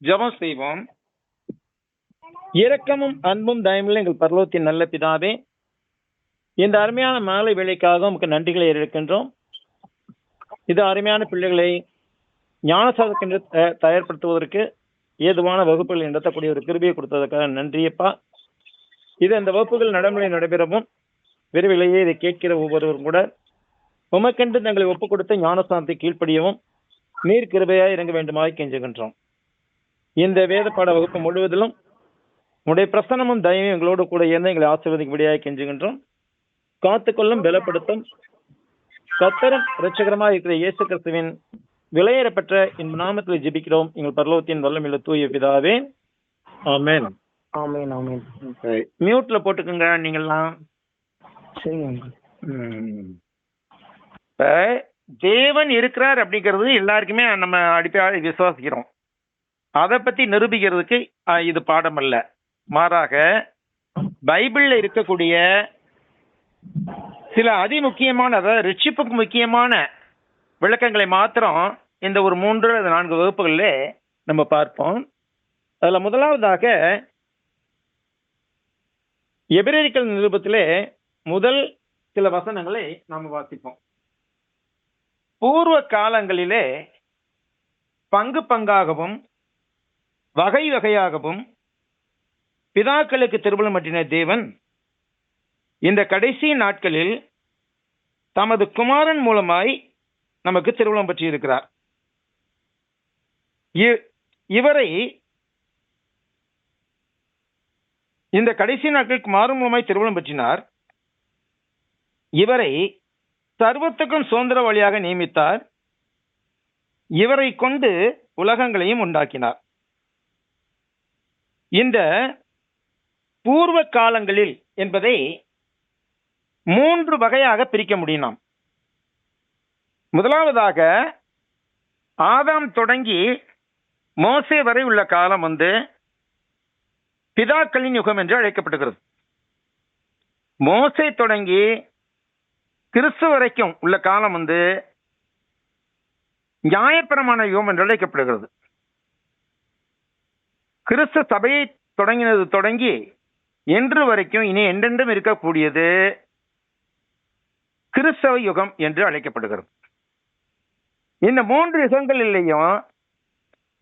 ஜெபம் செய்வோம். இரக்கமும் அன்பும் தயவுள்ள எங்கள் பரலோகத்தின் நல்ல பிதாவே, இந்த அருமையான மாலை வேளைக்காக உமக்கு நன்றிகளை இருக்கின்றோம். இது அருமையான பிள்ளைகளை ஞானசாதத்திற்கு தயார்படுத்துவதற்கு ஏதுவான வகுப்புகள் நடத்தக்கூடிய ஒரு கிருபையை கொடுத்ததற்காக நன்றியப்பா. இது அந்த வகுப்புகள் நடைமுறை நடைபெறவும் விரைவிலேயே இதை கேட்கிற ஒவ்வொருவரும் கூட உமக்கென்று தங்களை ஒப்புக் கொடுத்த ஞானஸ்தானத்தை கீழ்ப்படியவும் நீர் கிருபையாய் இறங்க வேண்டுமாய் கெஞ்சுகின்றோம். இந்த வேத பாட வகுப்பு முழுவதிலும் உடைய பிரசனமும் தயவும் எங்களோடு கூட இருந்து எங்களை ஆசீர்வதிக்கும்படியாக கெஞ்சுகின்றோம். காத்துக்கொள்ளும் பலப்படுத்தும் கர்த்தரும் இரட்சகரமாக இருக்கிற இயேசு கிறிஸ்துவின் விலையேறப்பெற்ற இந்த நாமத்தில் ஜெபிக்கிறோம் எங்கள் பரலோகத்தின் வல்லமையுள்ள தூய பிதாவே, ஆமென். ஆமென் ஆமென். மியூட்ல போட்டுக்கோங்க நீங்கள்லாம். சரிங்க. இப்ப தேவன் இருக்கிறார் அப்படிங்கிறது எல்லாருக்குமே நம்ம அடிப்படையாக விசுவாசிக்கிறோம். அதை பத்தி நிரூபிக்கிறதுக்கு இது பாடம் அல்ல. மாறாக பைபிள்ல இருக்கக்கூடிய சில அதிமுக்கியமான, அதாவது ரட்சிப்புக்கு முக்கியமான விளக்கங்களை மாத்திரம் இந்த ஒரு 3 அல்லது 4 வகுப்புகளில் நம்ம பார்ப்போம். அதுல முதலாவதாக எபிரேயர்கள் நிருபத்திலே முதல் சில வசனங்களை நாம் வாசிப்போம். பூர்வ காலங்களிலே பங்கு பங்காகவும் வகை வகையாகவும் பிதாக்களுக்கு திருமணம் பண்ணின தேவன் இந்த கடைசி நாட்களில் தமது குமாரன் மூலமாய் நமக்கு திருமணம் பற்றி இருக்கிறார். இவரை இந்த கடைசி நாட்களில் குமாரன் மூலமாய் திருமணம் பற்றினார். இவரை சர்வத்துக்கும் சுதந்திரவாளியாக நியமித்தார். இவரை கொண்டு உலகங்களையும் உண்டாக்கினார். இந்த பூர்வ காலங்களில் என்பதை 3 வகையாக பிரிக்க முடியும் நாம். முதலாவதாக ஆதாம் தொடங்கி மோசே வரை உள்ள காலம் பிதாக்களின் யுகம் என்று அழைக்கப்படுகிறது. மோசே தொடங்கி கிறிஸ்து வரைக்கும் உள்ள காலம் நியாயப்பிரமாண யுகம் என்று அழைக்கப்படுகிறது. கிறிஸ்து சபையை தொடங்கினது தொடங்கி இன்று வரைக்கும் இனி என்றென்றும் இருக்கக்கூடியது கிறிஸ்தவ யுகம் என்று அழைக்கப்படுகிறது. இந்த 3 யுகங்களிலேயும்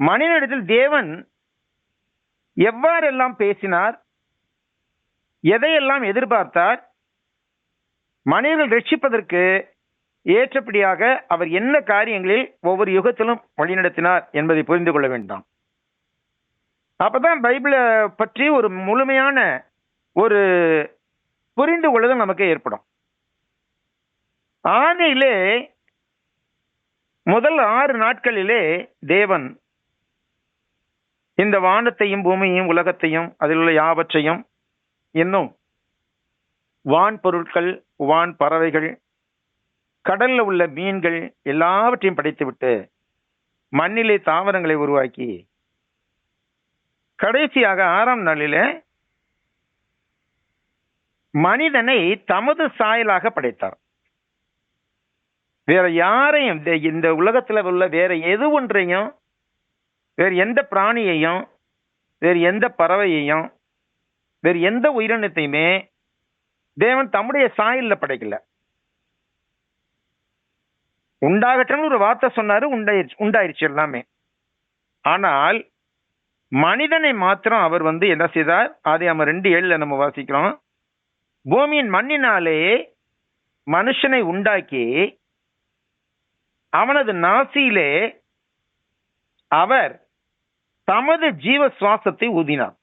மனிதனிடத்தில் தேவன் எவ்வாறெல்லாம் பேசினார், எதையெல்லாம் எதிர்பார்த்தார், மனிதர்கள் ரட்சிப்பதற்கு ஏற்றபடியாக அவர் என்ன காரியங்களில் ஒவ்வொரு யுகத்திலும் வழிநடத்தினார் என்பதை புரிந்து கொள்ள வேண்டாம். அப்பதான் பைபிளை பற்றி ஒரு முழுமையான ஒரு புரிந்து கொள்ளுதல் நமக்கு ஏற்படும். ஆதியிலே முதல் 6 நாட்களிலே தேவன் இந்த வானத்தையும் பூமியையும் உலகத்தையும் அதில் உள்ள யாவற்றையும் இன்னும் வான் பொருட்கள், வான் பறவைகள், கடல்ல உள்ள மீன்கள் எல்லாவற்றையும் படைத்துவிட்டு மண்ணிலே தாவரங்களை உருவாக்கி கடைசியாக 6ஆம் நாளிலே மனிதனை தமது சாயலாக படைத்தார். வேற யாரையும் இந்த உலகத்துல உள்ள வேற எது ஒன்றையும், வேறு எந்த பிராணியையும், வேறு எந்த பறவையையும், வேறு எந்த உயிரினத்தையுமே தேவன் தம்முடைய சாயல்ல படைக்கல. உண்டாகட்டும் ஒரு வார்த்தை சொன்னாரு, உண்டாயிருச்சு எல்லாமே. ஆனால் மனிதனை மாத்திரம் அவர் என்ன செய்தார்? ஆதியாகமம் 2:7 நம்ம வாசிக்கிறோம். பூமியின் மண்ணினாலே மனுஷனை உண்டாக்கி அவனது நாசியிலே அவர் தமது ஜீவ சுவாசத்தை ஊதினார்.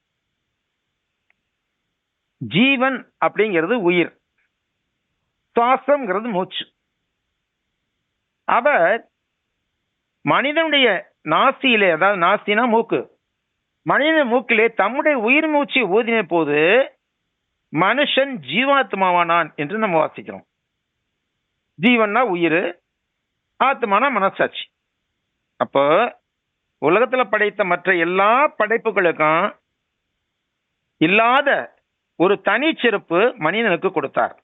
ஜீவன் அப்படிங்கிறது உயிர், சுவாசம்ங்கிறது மூச்சு. அவர் மனிதனுடைய நாசியிலே, அதாவது நாசினா மூக்கு, மனித மூக்கிலே தம்முடைய உயிர் மூச்சை ஊதின போது மனுஷன் ஜீவாத்மாவானான் என்று நம்ம வாசிக்கிறோம். ஜீவன்னா உயிர், ஆத்மானா மனசாட்சி. அப்போ உலகத்துல படைத்த மற்ற எல்லா படைப்புகளுக்கும் இல்லாத ஒரு தனிச்சிறப்பு மனிதனுக்கு கொடுத்தார்.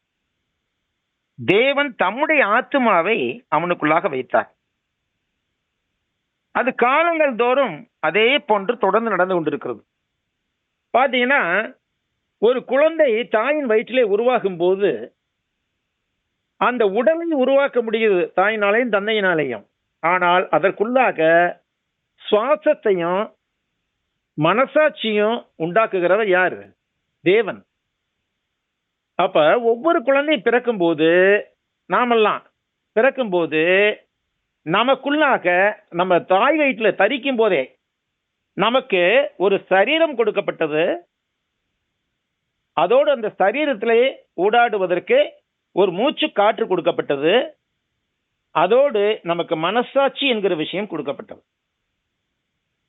தேவன் தம்முடைய ஆத்மாவை அவனுக்குள்ளாக வைத்தார். அது காலங்கள் தோறும் அதே போன்று தொடர்ந்து நடந்து கொண்டிருக்கிறது. பாத்தீங்கன்னா, ஒரு குழந்தை தாயின் வயிற்றிலே உருவாகும் போது அந்த உடலை உருவாக்க முடியுது தாயினாலையும் தந்தையினாலையும். ஆனால் அதற்குள்ளாக சுவாசத்தையும் மனசாட்சியும் உண்டாக்குகிறவர் யாரு? தேவன். அப்ப ஒவ்வொரு குழந்தை பிறக்கும் போது, நாமெல்லாம் பிறக்கும் போது நமக்குள்ளாக நம்ம தாய் வயிற்றுல தரிக்கும் போதே நமக்கு ஒரு சரீரம் கொடுக்கப்பட்டது. அதோடு அந்த சரீரத்திலே ஊடாடுவதற்கு ஒரு மூச்சு காற்று கொடுக்கப்பட்டது. அதோடு நமக்கு மனசாட்சி என்கிற விஷயம் கொடுக்கப்பட்டது.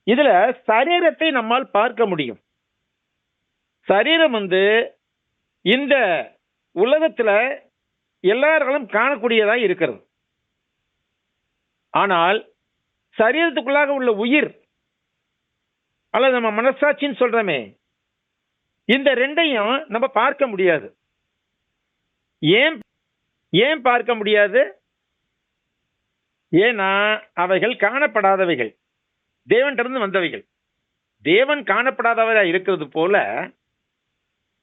இதுல சரீரத்தை நம்மால் பார்க்க முடியும். சரீரம் இந்த உலகத்துல எல்லாராலும் காணக்கூடியதா இருக்கிறது. ஆனால் சரீரத்துக்குள்ளாக உள்ள உயிர் அல்லது நம்ம மனசாட்சின்னு சொல்றோமே, இந்த ரெண்டையும் நம்ம பார்க்க முடியாது. ஏன் பார்க்க முடியாது? ஏன்னா அவைகள் காணப்படாதவைகள், தேவனிடமிருந்து வந்தவைகள். தேவன் காணப்படாதவரா இருக்கிறது போல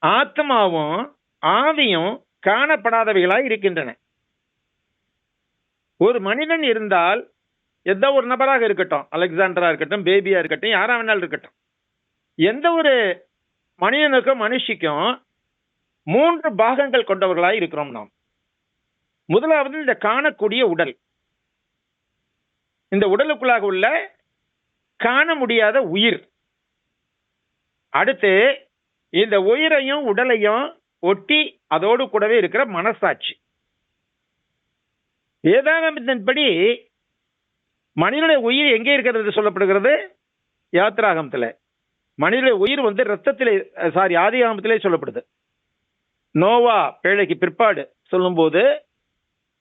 ஆத்மாவும் ஆவியும் காணப்படாதவைகளாய் இருக்கின்றன. ஒரு மனிதன் இருந்தால், எந்த ஒரு நபராக இருக்கட்டும், அலெக்சாண்டரா இருக்கட்டும், பேபியா இருக்கட்டும், யாரா வேணாலும் இருக்கட்டும், எந்த ஒரு மனிதனுக்கும் மனுஷிக்கும் 3 பாகங்கள் கொண்டவர்களாய் இருக்கிறோம் நாம். முதலாவது இந்த காணக்கூடிய உடல். இந்த உடலுக்குள்ளாக உள்ள காண முடியாத உயிர். அடுத்து இந்த உயிரையும் உடலையும் ஒட்டி அதோடு கூடவே இருக்கிற மனசாட்சி. வேதாகமத்தின்படி மனிதனுடைய உயிர் எங்கே இருக்கிறது சொல்லப்படுகிறது? யாத்திராகமத்தில். மனிதனுடைய உயிர் ரத்தத்திலே, ஆதியாகமத்திலே சொல்லப்படுது. நோவா பேழைக்கு பிற்பாடு சொல்லும்போது,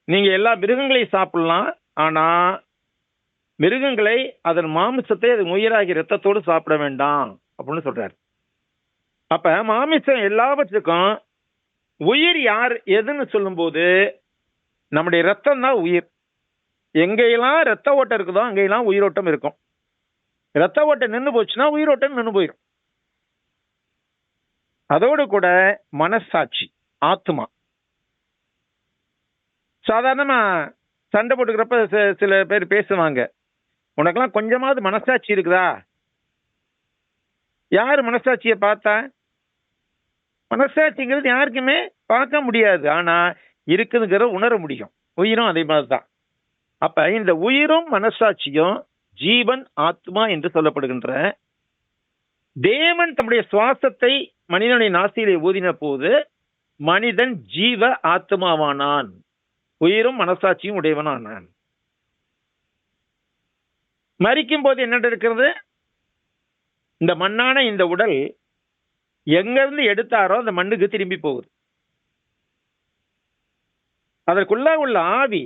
நீங்க எல்லா மிருகங்களையும் சாப்பிடலாம், ஆனா மிருகங்களை அதன் மாமிசத்தை அதன் உயிராகி ரத்தத்தோடு சாப்பிட வேண்டாம் அப்படின்னு சொல்றாரு. அப்ப மாமிசம் எல்லாவற்றுக்கும் உயிர் யார் எதுன்னு சொல்லும்போது நம்முடைய ரத்தம் தான் உயிர். எங்கெல்லாம் ரத்த ஓட்டம் இருக்குதோ அங்கெல்லாம் உயிரோட்டம் இருக்கும். ரத்த ஓட்டம் நின்று போச்சுன்னா உயிரோட்டம் நின்று போயிடும். அதோடு கூட மனசாட்சி, ஆத்மா. சாதாரணமா சண்டை போட்டுக்கிறப்ப சில பேர் பேசுவாங்க, உனக்கெல்லாம் கொஞ்சமாவது மனசாட்சி இருக்குதா? யாரு மனசாட்சியை பார்த்தா? மனசாட்சிங்கிறது யாருக்குமே பார்க்க முடியாது, ஆனா இருக்குதுங்கிற உணர முடியும். உயிரும் அதே மாதிரிதான். அப்ப இந்த உயிரும் மனசாட்சியும் ஜீவன், ஆத்மா என்று சொல்லப்படுகின்ற தேவன் தம்முடைய சுவாசத்தை மனிதனுடைய நாசியிலே ஊதின போது மனிதன் ஜீவ ஆத்மாவானான், உயிரும் மனசாட்சியும் உடையவனானான். மரிக்கும் போது என்ன இருக்கிறது? இந்த மண்ணான இந்த உடல் எங்கிருந்து எடுத்தாரோ அந்த மண்ணுக்கு திரும்பி போகுது. அதற்குள்ள உள்ள ஆவி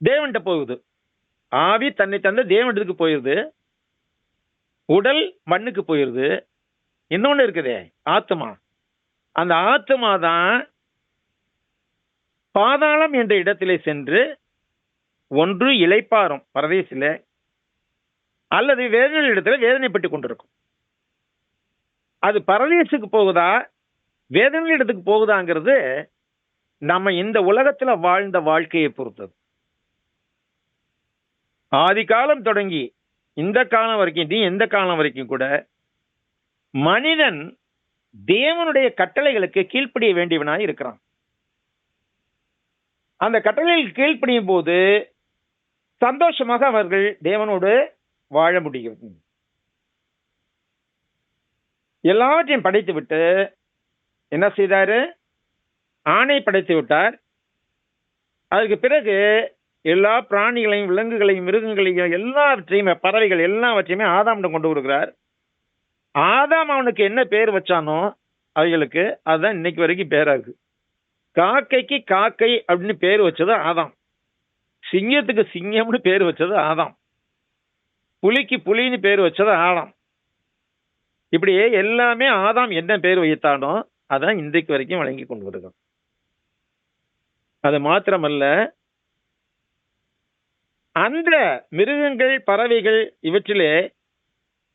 தேவன்கிட்ட போகுது. ஆவி தன்னை தந்த தேவனுக்கு போயிருது. உடல் மண்ணுக்கு போயிருது. இன்னொன்னு இருக்குதே, ஆத்மா. அந்த ஆத்மா தான் பாதாளம் என்ற இடத்திலே சென்று ஒன்று இளைப்பாறும் பரதேசில, அல்லது வேதனை இடத்துல வேதனைப்பட்டு கொண்டிருக்கும். அது பரதேசுக்கு போகுதா வேதனை இடத்துக்கு போகுதாங்கிறது நம்ம இந்த உலகத்துல வாழ்ந்த வாழ்க்கையை பொறுத்தது. ஆதி காலம் தொடங்கி இந்த காலம் வரைக்கும், எந்த காலம் வரைக்கும் கூட மனிதன் தேவனுடைய கட்டளைகளுக்கு கீழ்ப்படிய வேண்டியவனாய் இருக்கிறான். அந்த கட்டளைகளுக்கு கீழ்ப்படியும் போது சந்தோஷமாக அவர்கள் தேவனோடு வாழ முடியும். எல்லாவற்றையும் படைத்து விட்டு என்ன செய்தாரு? ஆணை படைத்து விட்டார். அதுக்கு பிறகு எல்லா பிராணிகளையும், விலங்குகளையும், மிருகங்களையும், எல்லாவற்றையும், பறவைகள் எல்லாவற்றையுமே ஆதாமிடம் கொண்டு வருகிறார். ஆதாம் அவனுக்கு என்ன பேர் வச்சானோ அவைகளுக்கு அதுதான் இன்னைக்கு வரைக்கும் பேராகு. காக்கைக்கு காக்கை அப்படின்னு பேர் வச்சது ஆதாம். சிங்கத்துக்கு சிங்கம்னு பேர் வச்சது ஆதாம். புலிக்கு புலின்னு பேர் வச்சது ஆதாம். இப்படியே எல்லாமே ஆதாம் என்ன பேர் வைத்தானோ அதான் இன்றைக்கு வரைக்கும் வழங்கி கொண்டு வருகிறோம். அது மாத்திரமல்ல, அந்த மிருகங்கள், பறவைகள் இவற்றிலே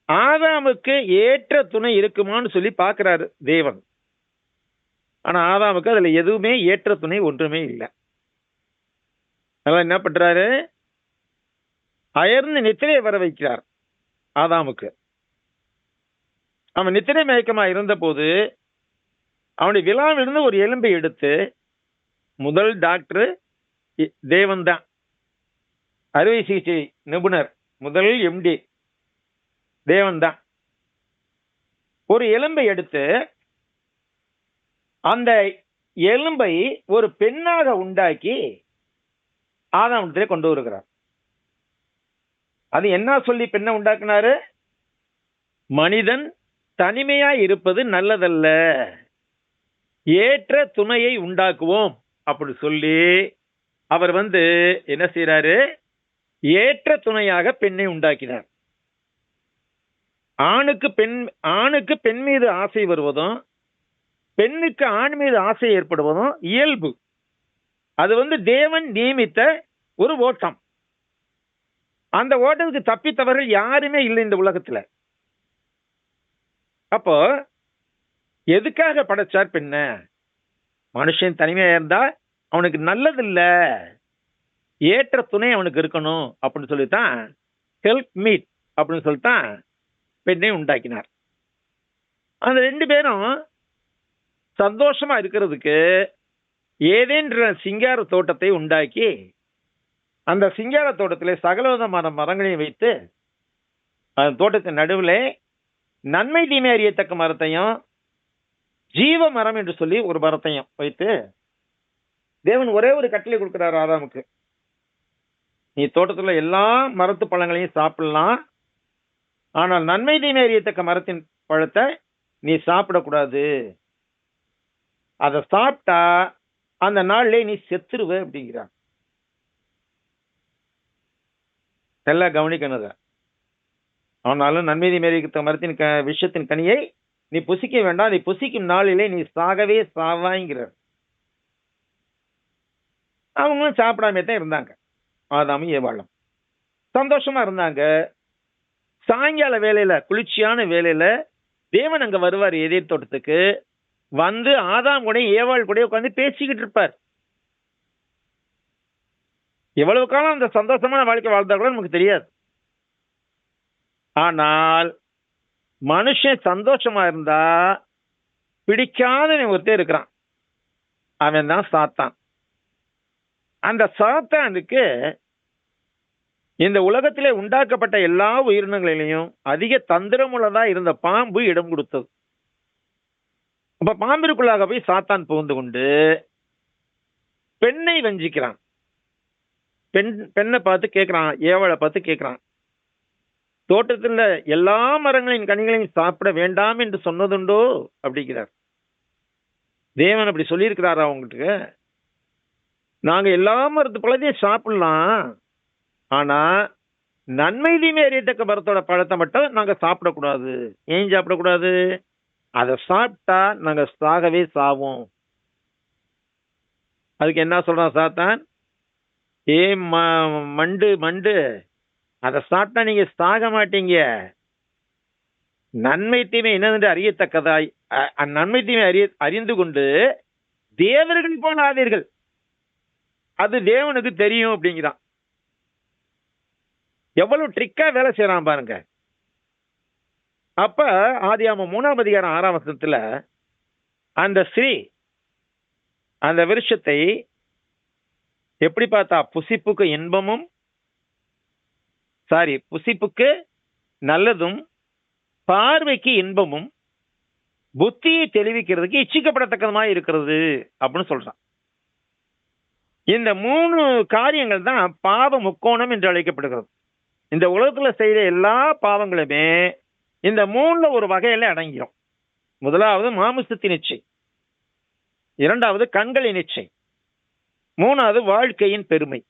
ஆதாமுக்கு ஏற்ற துணை இருக்குமான்னு சொல்லி பார்க்கிறாரு தேவன். ஆனா ஆதாமுக்கு அதுல எதுவுமே ஏற்ற துணை ஒன்றுமே இல்லை. அதனால என்ன பண்றாரு? அயர்ந்து நித்திரையை வர வைக்கிறார் ஆதாமுக்கு. அவன் நித்திரை மயக்கமா இருந்த போது அவனுடைய விழாவிலிருந்து ஒரு எலும்பை எடுத்து, முதல் டாக்டர் தேவன் தான், அறுவை சிகிச்சை நிபுணர், முதல் எம்டி தேவன் தான். ஒரு எலும்பை எடுத்து அந்த எலும்பை ஒரு பெண்ணாக உண்டாக்கி ஆதாமிடத்திலே கொண்டு வருகிறார். அது என்ன சொல்லி பெண்ணை உண்டாக்குனாரு? மனிதன் தனிமையா இருப்பது நல்லதல்ல, ஏற்ற துணையை உண்டாக்குவோம் அப்படி சொல்லி அவர் என்ன செய்யறாரு? ஏற்ற துணையாக பெண்ணை உண்டாக்கினார். ஆணுக்கு பெண் மீது ஆசை வருவதும் பெண்ணுக்கு ஆண் மீது ஆசை ஏற்படுவதும் இயல்பு. அது தேவன் நியமித்த ஒரு ஓட்டம். அந்த ஓட்டத்துக்கு தப்பித்தவர்கள் யாருமே இல்லை இந்த உலகத்துல. அப்போ எதுக்காக படைச்சார் பெண்ண? மனுஷன் தனிமையா இருந்தா அவனுக்கு நல்லதில்ல, ஏற்ற துணை அவனுக்கு இருக்கணும் அப்படின்னு சொல்லித்தான், ஹெல்ப் மீட் அப்படின்னு சொல்லித்தான் பெண்ணை உண்டாக்கினார். அந்த ரெண்டு பேரும் சந்தோஷமா இருக்கிறதுக்கு ஏதேன்ற சிங்கார தோட்டத்தை உண்டாக்கி, அந்த சிங்கார தோட்டத்திலே சகலவிதமான மரங்களையும் வைத்து, அந்த தோட்டத்தின் நடுவில் நன்மை தீமை அறியத்தக்க மரத்தையும் ஜீவ மரம் என்று சொல்லி ஒரு மரத்தையும் வைத்து தேவன் ஒரே ஒரு கட்டளை கொடுக்கிறார் ஆதாமுக்கு. நீ தோட்டத்துல எல்லா மரத்து பழங்களையும் சாப்பிடலாம், ஆனால் நன்மை தீமை அறியத்தக்க மரத்தின் பழத்தை நீ சாப்பிடக்கூடாது. அதை சாப்பிட்டா அந்த நாள்ல நீ செத்துருவ அப்படிங்கிறான். நல்லா கவனிக்கணும். அவனாலும் நன்மை தீமை அறியத்தக்க மரத்தின் விஷயத்தின் கனியை நீ புசிக்க வேண்டாம், நீ புசிக்கும் நாளிலே நீ சாகவே சாவாய்ங்கிறார். அவங்களும் சாப்பிடாமே தான் இருந்தாங்க. ஆதாமும் ஏவாளும் சந்தோஷமா இருந்தாங்க. சாயங்கால வேலையில, குளிர்ச்சியான வேலையில தேவன் அங்க வருவார் எதிர் தோட்டத்துக்கு. ஆதாம் கூட ஏவாள் கூட உட்காந்து பேசிக்கிட்டு இருப்பார். எவ்வளவு காலம் அந்த சந்தோஷமான வாழ்க்கை வாழ்ந்தா கூட நமக்கு தெரியாது. ஆனால் மனுஷன் சந்தோஷமா இருந்தா பிடிக்காதவன் ஒருத்தர் இருக்கிறான், அவன் தான் சாத்தான். அந்த சாத்தானுக்கு இந்த உலகத்திலே உண்டாக்கப்பட்ட எல்லா உயிரினங்களிலையும் அதிக தந்திரமுள்ளதா இருந்த பாம்பு இடம் கொடுத்தது. அப்ப பாம்பிற்குள்ளாக போய் சாத்தான் புகுந்து கொண்டு பெண்ணை வஞ்சிக்கிறான். பெண்ணை பார்த்து கேட்கிறான், ஏவாளை பார்த்து கேட்கிறான், தோட்டத்தில் எல்லா மரங்களின் கனிகளையும் சாப்பிட வேண்டாம் என்று சொன்னதுண்டோ அப்படிங்கிறார். தேவன் அப்படி சொல்லியிருக்கிறாரா அவங்களுக்கு? நாங்க எல்லா மரத்து பழத்தையும் சாப்பிடலாம், ஆனா நன்மை தீமை அறியத்தக்க மரத்தோட பழத்தை மட்டும் நாங்க சாப்பிடக்கூடாது. ஏன் சாப்பிடக்கூடாது? அதை சாப்பிட்டா நாங்க சாகவே சாவோம். அதுக்கு என்ன சொல்றான் சாத்தான்? ஏ மண்டு, அதை சாப்பிட்டா நீங்க சாக மாட்டீங்க. நன்மை தீமை என்னவென்று அறியத்தக்கதாய் நன்மை தீமை அறிந்து கொண்டு தேவர்கள் போல ஆதீர்கள், அது தேவனுக்கு தெரியும் அப்படிங்கிறான். எவ்வளவு ட்ரிக்கா வேலை செய்யறான் பாருங்க. அப்ப ஆதியாகமம் 3:6 அந்த ஸ்ரீ அந்த விருட்சத்தை எப்படி பார்த்தா? புசிப்புக்கு நல்லதும், பார்வைக்கு இன்பமும், புத்தியை தெளிவிக்கிறதுக்கு இச்சிக்கப்படத்தக்கதுமா இருக்கிறது அப்படின்னு சொல்றான். இந்த 3 காரியங்கள் தான் பாவ முக்கோணம் என்று அழைக்கப்படுகிறது. இந்த உலகத்துல செய்த எல்லா பாவங்களுமே இந்த 3ல ஒரு வகையில அடங்கிடும். முதலாவது மாமிசத்தின் இச்சை, இரண்டாவது கண்களின் இச்சை, மூணாவது வாழ்க்கையின் பெருமை.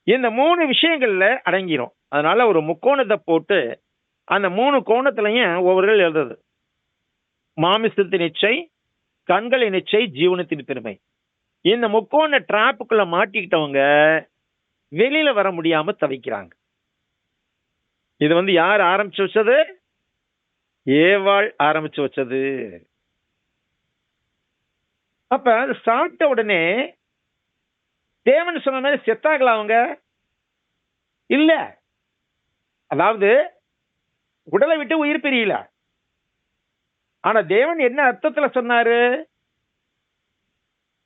இந்த 3 விஷயங்கள்ல அடங்கிடும். அதனால ஒரு முக்கோணத்தை போட்டு அந்த 3 கோணத்திலையும் ஒவ்வொருகள் எழுதுறது. மாமிசத்தின் இச்சை, கண்களின் இச்சை, ஜீவனத்தின் பெருமை. இந்த முக்கோண டிராப்புக்குள்ள மாட்டிக்கிட்டவங்க வெளியில வர முடியாம தவிக்கிறாங்க. இது வந்து யார் ஆரம்பிச்சு வச்சது? ஏவாள் ஆரம்பிச்சு வச்சது. அப்ப அது சாப்பிட்ட உடனே தேவன் சொன்ன மாதிரி செத்தாங்களா அவங்க? இல்ல. அதாவது உடலை விட்டு உயிர் பிரியல. ஆனா தேவன் என்ன அர்த்தத்துல சொன்னாரு?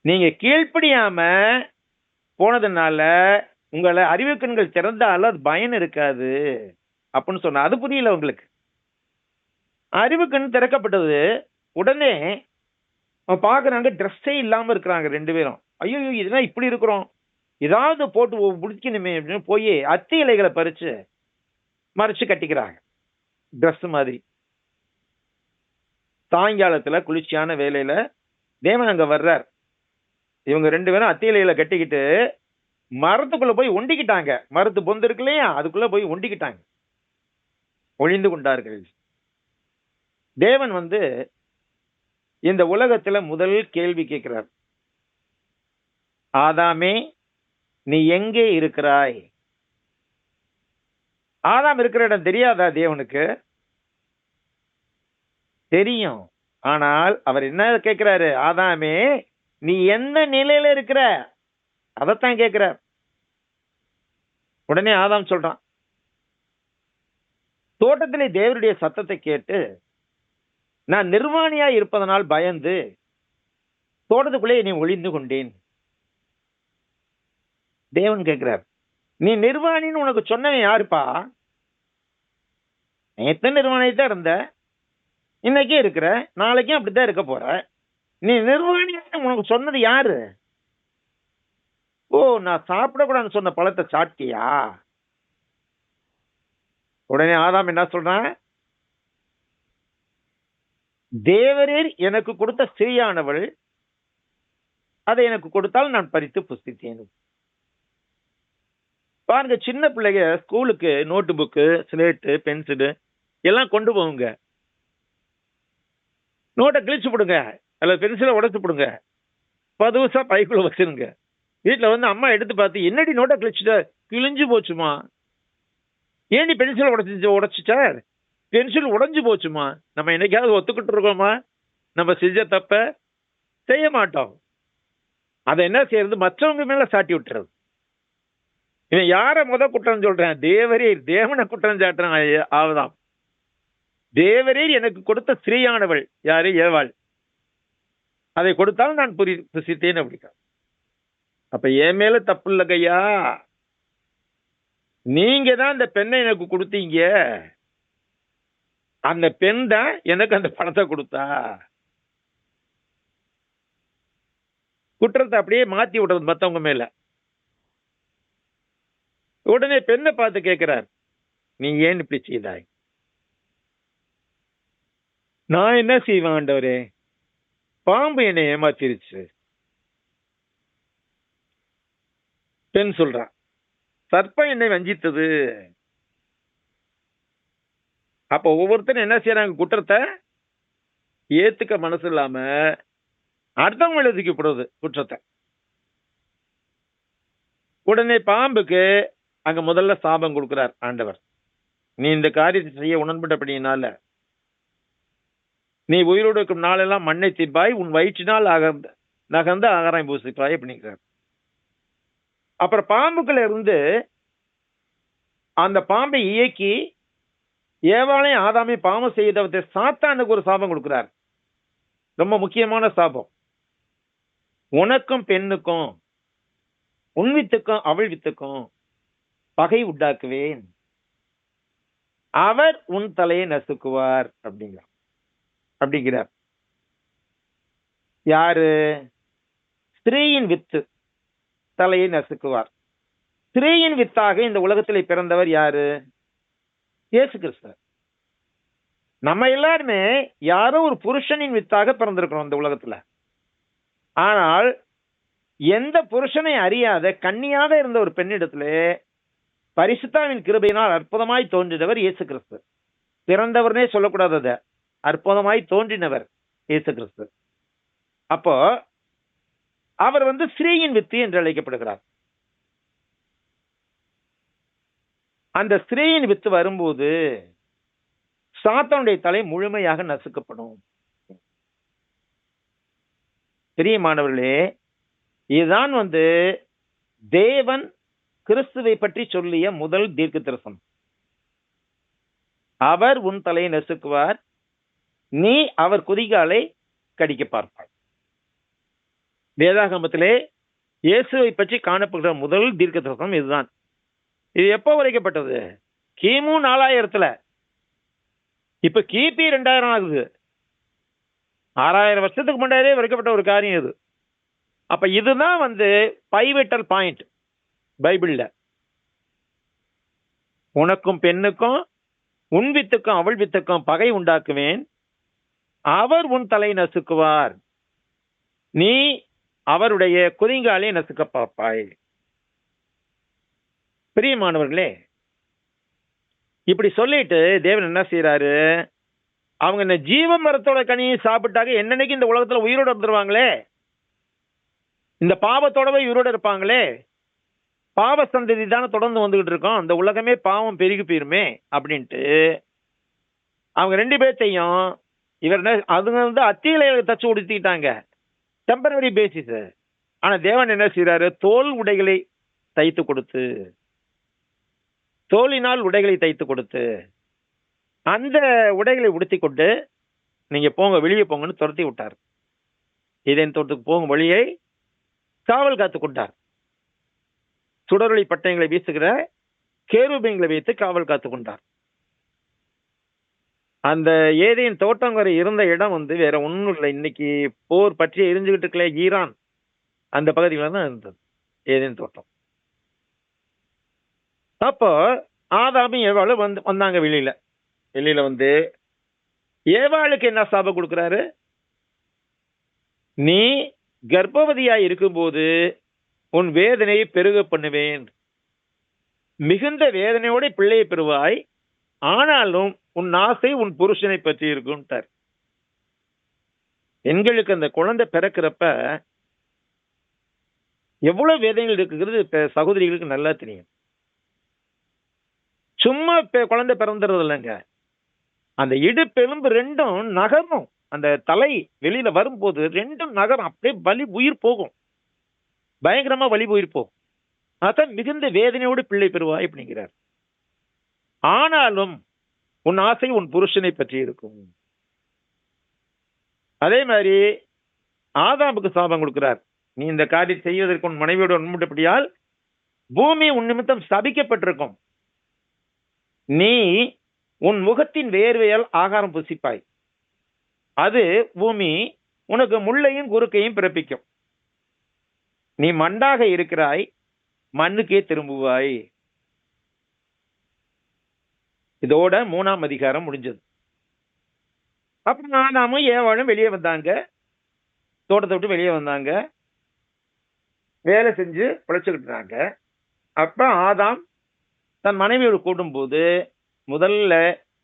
நீங்க கீழ்ப்படியாம போனதுனால உங்களை அறிவு கண்கள் திறந்தாலும் அது பயன் இருக்காது அப்படின்னு சொன்ன. அது புரியல உங்களுக்கு. அறிவு கண் திறக்கப்பட்டது. உடனே பாக்குறாங்க, ட்ரெஸ்ஸே இல்லாம இருக்கிறாங்க 2 பேரும். ஐயோ, இதெல்லாம் இப்படி இருக்கிறோம், ஏதாவது போட்டு முடிக்கணுமே அப்படின்னு போய் அத்தி இலைகளை பறிச்சு மறைச்சு கட்டிக்கிறாங்க, ட்ரெஸ் மாதிரி. சாயங்காலத்துல குளிர்ச்சியான வேலையில தேவன் அங்க வர்றார். இவங்க 2 பேரும் அத்தி இலையில கட்டிக்கிட்டு மரத்துக்குள்ள போய் ஒண்டிக்கிட்டாங்க. மரத்து பொந்து இருக்கு இல்லையா, அதுக்குள்ள போய் ஒண்டிக்கிட்டாங்க, ஒளிந்து கொண்டார்கள். தேவன் வந்து இந்த உலகத்துல முதல் கேள்வி கேட்கிறார், ஆதாமே நீ எங்கே இருக்கிறாய்? ஆதாம் இருக்கிற இடம் தெரியாதா தேவனுக்கு? தெரியும். ஆனால் அவர் என்ன கேட்கிறாரு? ஆதாமே நீ எந்த நிலையில இருக்கிற? அதத்தான் கேட்கிறார். உடனே ஆதாம் சொல்றான், தோட்டத்திலே தேவனுடைய சத்தத்தை கேட்டு நான் நிர்வாணியா இருப்பதனால் பயந்து தோட்டத்துக்குள்ளே நீ ஒளிந்து கொண்டேன். தேவன் கேட்கிறார், நீ நிர்வாணின்னு உனக்கு சொன்னவன் யாருப்பா? நேத்து நிர்வாணியத்தான் இருந்த, இன்னைக்கே இருக்கிற, நாளைக்கும் அப்படித்தான் இருக்க போற. நீ நிர்வாணி உனக்கு சொன்னது யாரு? ஓ, நான் சாப்பிடக்கூடாதுன்னு சொன்ன பழத்தை சாப்பிட்டியா? உடனே ஆதாம் என்ன சொல்றான்? தேவரீர் எனக்கு கொடுத்த ஸ்திரீயானவள் அதை எனக்கு கொடுத்தால் நான் பறித்து புசித்தேன். பாருங்க, சின்ன பிள்ளைங்க ஸ்கூலுக்கு நோட்டு புக்கு, ஸ்லேட்டு, பென்சிலு எல்லாம் கொண்டு போகுங்க. நோட்டை கிழிச்சு போடுங்க, அல்லது பென்சிலை உடைச்சு போடுங்க, பதுவசா பைக்குள்ள வச்சிருங்க. வீட்டுல வந்து அம்மா எடுத்து பார்த்து, என்னடி நோட்டை கிழிச்சுட்ட? கிழிஞ்சு போச்சுமா. ஏன்டி பென்சிலை உடைச்சிட்ட? பென்சில் உடைஞ்சு போச்சுமா. நம்ம என்னைக்காவது ஒத்துக்கிட்டு இருக்கோமா நம்ம செஞ்ச தப்ப? செய்ய மாட்டோம். அதை என்ன செய்யறது? மற்றவங்க மேல சாட்டி விட்டுறது. இவன் யார குற்றம் சொல்றேன்? தேவனை குற்றம் சாட்டுறான். ஆவதாம், தேவரீர் எனக்கு கொடுத்த ஸ்திரீயானவள் யாரு? ஏவாள். அதை கொடுத்தால் நான் புசித்தேன் அப்படிங்க. அப்ப என் மேல தப்பு இல்ல கையா, நீங்க தான் அந்த பெண்ணை எனக்கு கொடுத்தீங்க. அந்த பெண் தான் எனக்கு அந்த பணத்தை கொடுத்தா. குற்றத்தை அப்படியே மாத்தி விடுறது மத்தவங்க மேல. உடனே பெண்ணை பார்த்து கேட்கிறார், நீ ஏன் இப்படி செய்தாய்? நான் என்ன செய்வேன் ஆண்டவரே? பாம்பு என்னை ஏமாத்திருச்சு. பெண் சொல்றான், சர்ப்பம் என்னை வஞ்சித்தது. அப்ப ஒவ்வொருத்தரும் என்ன செய்யறாங்க? குற்றத்தை ஏத்துக்க மனசு இல்லாம அடுத்தவங்க எழுதிக்கப்படுறது குற்றத்தை. உடனே பாம்புக்கு அங்க முதல்ல சாபம் கொடுக்கிறார் ஆண்டவர். நீ இந்த காரியத்தை செய்ய உடன்பட்டபடியினால நீ உயிரோடு இருக்கும் நாளெல்லாம் மண்ணை திப்பாய், உன் வயிற்றினால் நகர்ந்து ஆகாரம் பூசிப்பாய் அப்படிங்கிறார். அப்புறம் பாம்புக்குள்ள இருந்து அந்த பாம்பை இயக்கி ஏவாளையும் ஆதாமே பாவம் செய்தவற்றை சாத்தானுக்கு ஒரு சாபம் கொடுக்கிறார். ரொம்ப முக்கியமான சாபம். உனக்கும் பெண்ணுக்கும், உன் வித்துக்கும் அவள் வித்துக்கும் பகை உண்டாக்குவேன், அவர் உன் தலையை நசுக்குவார் அப்படிங்கிறார். யாரு? ஸ்திரீயின் வித்து தலையை நசுக்குவார். ஸ்திரீயின் வித்தாக இந்த உலகத்திலே பிறந்தவர் யாரு? இயேசு கிறிஸ்து. நம்ம எல்லாருமே யாரோ ஒரு புருஷனின் வித்தாக பிறந்திருக்கிறோம் இந்த உலகத்துல. ஆனால் எந்த புருஷனை அறியாத கன்னியாக இருந்த ஒரு பெண்ணிடத்திலே பரிசுத்தாவின் கிருபையினால் அற்புதமாய் தோன்றினவர் இயேசு கிறிஸ்து. பிறந்தவர்னே சொல்லக்கூடாத, அற்புதமாய் தோன்றினவர் இயேசு கிறிஸ்து. அப்போ அவர் ஸ்திரீயின் வித்து என்று அழைக்கப்படுகிறார். அந்த ஸ்திரீயின் வித்து வரும்போது சாத்தானுடைய தலை முழுமையாக நசுக்கப்படும். பிரியமானவர்களே, இதுதான் தேவன் கிறிஸ்துவை பற்றி சொல்லிய முதல் தீர்க்க தரிசனம். அவர் உன் தலையை நசுக்குவார், நீ அவர் குதிகாலை கடிக்க பார்ப்பாய். வேதாகமத்திலே இயேசுவை பற்றி காணப்படுகிற முதல் தீர்க்க தரிசனம் இதுதான். இது எப்போ உரைக்கப்பட்டது? கிமு 4000. இப்ப கிபி 2000 ஆகுது. 6000 வருஷத்துக்கு முன்னாடியே உரைக்கப்பட்ட ஒரு காரியம் இது. அப்ப இதுதான் பைவிட்டல் பாயிண்ட் பைபிள்ல. உனக்கும் பெண்ணுக்கும் உன் வித்துக்கும் அவள் வித்துக்கும் பகை உண்டாக்குவேன், அவர் உன் தலை நசுக்குவார், நீ அவருடைய குதிங்காலை நசுக்க பார்ப்பாய். பிரியமானவர்களே, இப்படி சொல்லிட்டு தேவன் என்ன செய்யறாரு? அவங்க இந்த ஜீவ மரத்தோட கனியை சாப்பிட்டாங்க, என்னன்னைக்கு இந்த உலகத்துல உயிரோட இருந்துருவாங்களே, இந்த பாவத்தோடவே உயிரோட இருப்பாங்களே, பாவ சந்ததி தானே தொடர்ந்து வந்துகிட்டு இருக்கோம், அந்த உலகமே பாவம் பெருகி போயிருமே அப்படின்ட்டு அவங்க 2 பேர்த்தையும் இவர் அதுங்க அத்தியில தச்சு உடுத்திட்டாங்க, டெம்பரரி பேசிஸ். ஆனா தேவன் என்ன செய்யறாரு? தோல் உடைகளை தைத்து கொடுத்து, தோலினால் உடைகளை தைத்து கொடுத்து அந்த உடைகளை உடுத்தி கொண்டு நீங்க போங்க, வெளியே போங்கன்னு துரத்தி விட்டார். இதன் தோட்டத்துக்கு போகும் வழியை காவல் காத்து கொண்டார். சுடரொளி பட்டயங்களை வீசுகிற கேருபீன்களை வைத்து காவல் காத்து கொண்டார். அந்த ஏதேன் தோட்டம் வரை இருந்த இடம் வேற ஒன்றும் இல்லை. இன்னைக்கு போர் பற்றி எரிஞ்சுக்கிட்டு இருக்கல ஈரான், அந்த பகுதியில தான் இருந்தது ஏதேன் தோட்டம். அப்போ ஆதாமும் ஏவாளும் வந்தாங்க வெளியில. ஏவாளுக்கு என்ன சாபம் கொடுக்கிறாரு? நீ கர்ப்பவதியாய் இருக்கும்போது உன் வேதனையை பெருக பண்ணுவேன், மிகுந்த வேதனையோட பிள்ளையை பெறுவாய், ஆனாலும் உன் ஆசை உன் புருஷனை பற்றி இருக்கும்ட்டார். பெண்களுக்கு அந்த குழந்தை பிறக்கிறப்ப எவ்வளவு வேதனைகள் இருக்குங்கிறது சகோதரிகளுக்கு நல்லா தெரியும். சும்மா குழந்தை பிறந்துறது இல்லைங்க, அந்த இடுப்பெலும்பு 2 நகரும். அந்த தலை வெளியில வரும்போது 2 நகரம், அப்படியே வலி உயிர் போகும், பயங்கரமா வலி உயிர் போகும். அதான் மிகுந்த வேதனையோடு பிள்ளை பெறுவாய் அப்படிங்கிறார். ஆனாலும் உன் ஆசை உன் புருஷனை பற்றி இருக்கும். அதே மாதிரி ஆதாமுக்கு சாபம் கொடுக்கிறார். நீ இந்த காரியம் செய்வதற்கு உன் மனைவியோடு உண்மைப்படியால் பூமி உன் நிமித்தம் சபிக்கப்பட்டிருக்கும், நீ உன் முகத்தின் வேர்வையால் ஆகாரம் புசிப்பாய், அது பூமி உனக்கு முள்ளையும் குறுக்கையும் பிறப்பிக்கும், நீ மண்ணாக இருக்கிறாய், மண்ணுக்கே திரும்புவாய். இதோட 3ஆம் அதிகாரம் முடிஞ்சது. அப்ப ஆதாமும் ஏவாளும் வெளியே வந்தாங்க, தோட்டத்தை விட்டு வெளியே வந்தாங்க, வேலை செஞ்சு பிழைச்சுக்கிட்டாங்க. அப்ப ஆதாம் தன் மனைவியோடு கூடும்போது முதல்ல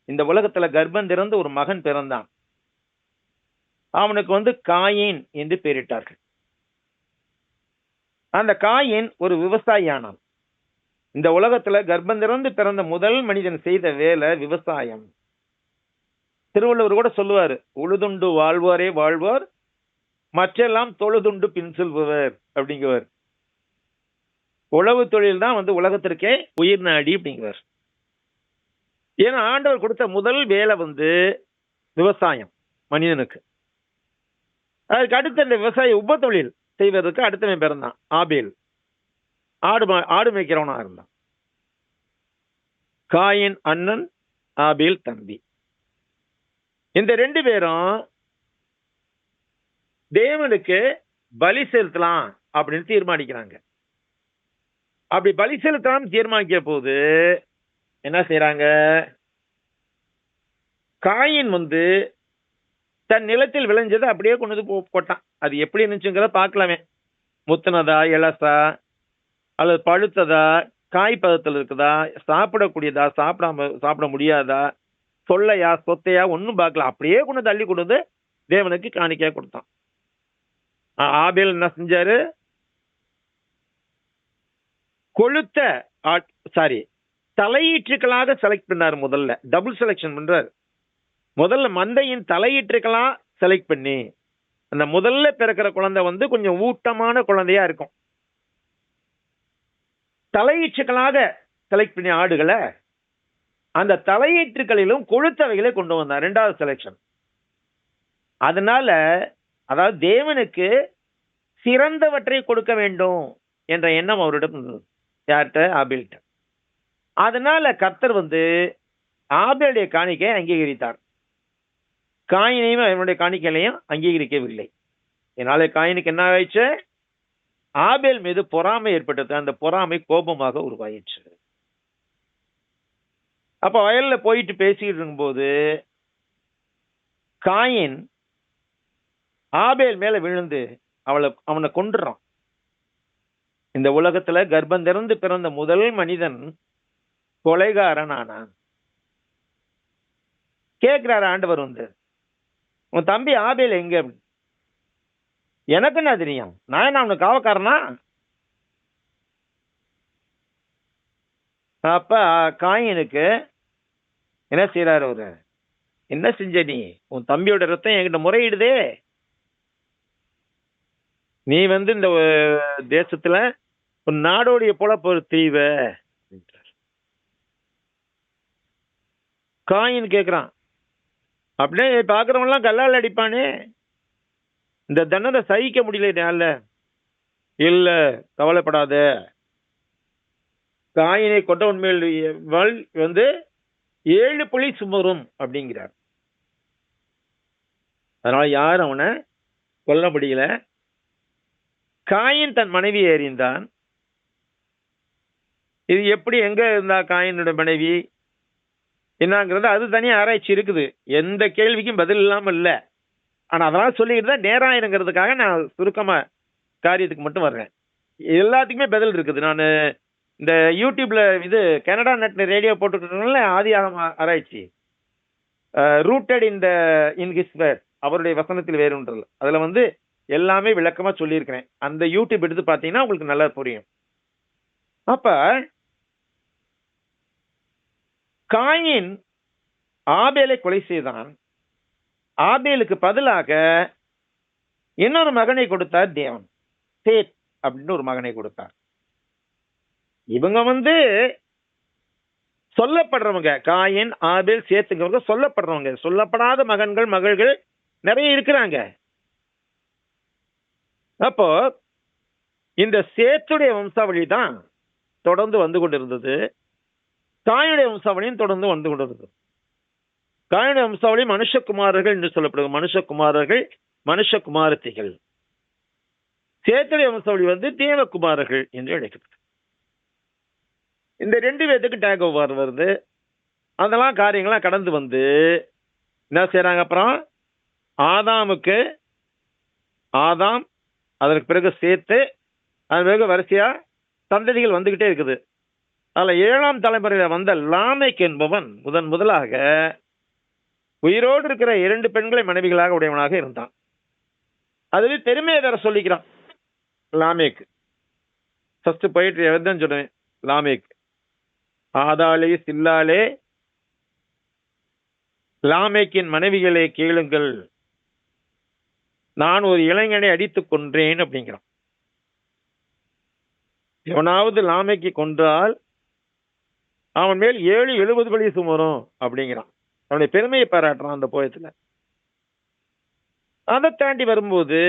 இந்த உலகத்துல கர்ப்பம் திறந்து ஒரு மகன் பிறந்தான். அவனுக்கு காயின் என்று பெயரிட்டார்கள். அந்த காயின் ஒரு விவசாயியானான். இந்த உலகத்துல கர்ப்பம் திறந்து பிறந்த முதல் மனிதன் செய்த வேலை விவசாயம். திருவள்ளுவர் கூட சொல்லுவாரு, உழுதுண்டு வாழ்வாரே வாழ்வார், மற்றெல்லாம் தொழுதுண்டு பின் செல்பவர் அப்படிங்குவார். உழவு தொழில் தான் உலகத்திற்கே உயிர் நாடி அப்படிங்குவார். ஏன்னா ஆண்டவர் கொடுத்த முதல் வேலை விவசாயம் மனிதனுக்கு. அதுக்கு அடுத்த இந்த விவசாய உப தொழில் செய்வதற்கு அடுத்தவன் பிறந்தான் ஆபேல், ஆடு மேய்க்கிறவனா இருந்தான். காயின் அண்ணன், ஆபேல் தம்பி. இந்த 2 பேரும் தேவனுக்கு பலி செலுத்தலாம் அப்படின்னு தீர்மானிக்கிறாங்க. அப்படி பலி செலுத்தலாம் தீர்மானிக்க போது என்ன செய்யறாங்க? காயின் தன் நிலத்தில் விளைஞ்சதை அப்படியே கொண்டு போட்டான். அது எப்படி இருந்துச்சுங்கிறத பார்க்கலாமே. முத்துனதா, இலசா, அல்லது பழுத்ததா, காய் பதத்தில் இருக்குதா, சாப்பிடக்கூடியதா, சாப்பிட முடியாதா, சொல்லையா சொத்தையா, ஒன்னும் பார்க்கலாம். அப்படியே கொண்டு தள்ளி கொண்டு தேவனுக்கு காணிக்கையா கொடுத்தான். ஆபேல் என்ன செஞ்சாரு? கொழுத்த தலையீற்றுக்களாக செலக்ட் பண்ணார். முதல்ல டபுள் செலெக்ஷன் பண்றார். முதல்ல மந்தையின் தலையீற்றுக்களா செலக்ட் பண்ணி அந்த முதல்ல பிறக்கிற குழந்தை வந்து கொஞ்சம் ஊட்டமான குழந்தையா இருக்கும். தலையீற்றுக்களாக செலக்ட் பண்ணி ஆடுகளை அந்த தலையீற்றுகளிலும் கொழுத்தவைகளை கொண்டு வந்தார். இரண்டாவது செலெக்ஷன். அதனால அதாவது தேவனுக்கு சிறந்தவற்றை கொடுக்க வேண்டும் என்ற எண்ணம் அவரிடம் இருந்தது. யார்கிட்ட? ஆபேல்கிட்ட. அதனால கர்த்தர் வந்து ஆபேலுடைய காணிக்கையை அங்கீகரித்தார். காயினையும் அவனுடைய காணிக்கையிலையும் அங்கீகரிக்கவில்லை. இதனால காயினுக்கு என்ன ஆயிடுச்சு? ஆபேல் மீது பொறாமை ஏற்பட்டது. அந்த பொறாமை கோபமாக உருவாயிடுச்சு. அப்ப வயல்ல போயிட்டு பேசிக்கிட்டு இருக்கும்போது காயின் ஆபேல் மேல விழுந்து அவனை கொன்றுறான். இந்த உலகத்துல கர்ப்பம் திறந்து பிறந்த முதல் மனிதன் கொலைகாரன் ஆனான். கேட்கிறாரு ஆண்டவர் வந்து, உன் தம்பி ஆபேல் எங்க? எனக்கு என்ன தெரியும்? நான் அவனுக்கு காவக்காரனா? அப்ப காயினுக்கு என்ன செய்யறாரு அவரு? என்ன செஞ்ச நீ? உன் தம்பியோட ரத்தம் என்கிட்ட முறையிடுதே. நீ வந்து இந்த தேசத்துல ஒரு நாடோடைய போல ஒரு தீவ. காயின் கேக்குறான், அப்படியே பாக்குறவங்க எல்லாம் கல்லால் அடிப்பானே, இந்த தண்டனை சகிக்க முடியல. இல்ல கவலைப்படாத, காயினை கொண்ட உண்மையில் வந்து 7 புலி சுமரும் அப்படிங்கிறார். அதனால யாரும் அவனை கொல்ல முடியல. காயின் தன் மனைவியை அறிந்தான். இது எப்படி எங்க இருந்தா காயினுடைய மனைவி என்னங்கிறது அது தனியா ஆராய்ச்சி இருக்குது. எந்த கேள்விக்கும் பதில் இல்லாம இல்ல. ஆனா அதெல்லாம் சொல்லிக்கிட்டு தான் நேராயிருங்கிறதுக்காக நான் சுருக்கமா காரியத்துக்கு மட்டும் வர்றேன். எல்லாத்துக்குமே பதில் இருக்குது. நான் இந்த யூடியூப்ல இது கனடா நெட் ரேடியோ போட்டுக்கிட்டனால ஆதியாகம ஆராய்ச்சி ரூட்டட் இன் ஹிஸ் வேர்ட், அவருடைய வசனத்தில் வேறுன்றல், அதுல வந்து எல்லாமே விளக்கமா சொல்லியிருக்கிறேன். அந்த யூடியூப் எடுத்து பார்த்தீங்கன்னா உங்களுக்கு நல்லா புரியும். அப்ப காயின் ஆபேலை கொலை செய்தான். ஆபேலுக்கு பதிலாக இன்னொரு மகனை கொடுத்தார் தேவன். சேத் அப்படின்னு ஒரு மகனை கொடுத்தார். இவங்க வந்து சொல்லப்படுறவங்க, காயின் ஆபேல் சேத்துங்கிறவங்க சொல்லப்படுறவங்க. சொல்லப்படாத மகன்கள் மகள்கள் நிறைய இருக்கிறாங்க. அப்போ இந்த சேத்துடைய வம்சாவளி தான் தொடர்ந்து வந்து கொண்டிருந்தது. காயினுடைய வம்சாவளியும் தொடர்ந்து வந்து கொண்டிருந்தது. காயினுடைய வம்சாவளி மனுஷகுமாரர்கள் என்று சொல்லப்படுது. மனுஷகுமாரர்கள், மனுஷகுமாரத்திகள். சேத்துடைய வம்சாவளி வந்து தேவகுமாரர்கள் என்று அழைக்கப்பட்டது. இந்த 2 பேத்துக்கு டேக் ஓவர் வருது. அதெல்லாம் காரியங்கள்லாம் கடந்து வந்து என்ன செய்யறாங்க? அப்புறம் ஆதாமுக்கு ஆதாம், அதற்கு பிறகு சேத்து, அதன் பிறகு வரிசையா சந்ததிகள் வந்துகிட்டே இருக்குது. அதுல 7ஆம் தலைமுறையில வந்த லாமேக் என்பவன் முதலாக உயிரோடு இருக்கிற 2 பெண்களை மனைவிகளாக உடையவனாக இருந்தான். அதுவே பெருமையை வேற சொல்லிக்கிறான் லாமேக். ஃபர்ஸ்ட் போயிட்டு எதான் சொல்றேன், லாமேக் ஆதாளே சில்லாலே லாமேக்கின் மனைவிகளை கேளுங்கள், நான் ஒரு இளைஞனை அடித்துக் கொன்றேன் அப்படிங்கிறான். எவனாவது லாமேக்கை கொன்றால் அவன் மேல் 7 பலி சுமரும் அப்படிங்கிறான். அவனுடைய பெருமையை பாராட்டுறான் அந்த போயத்துல. அதை தாண்டி வரும்போது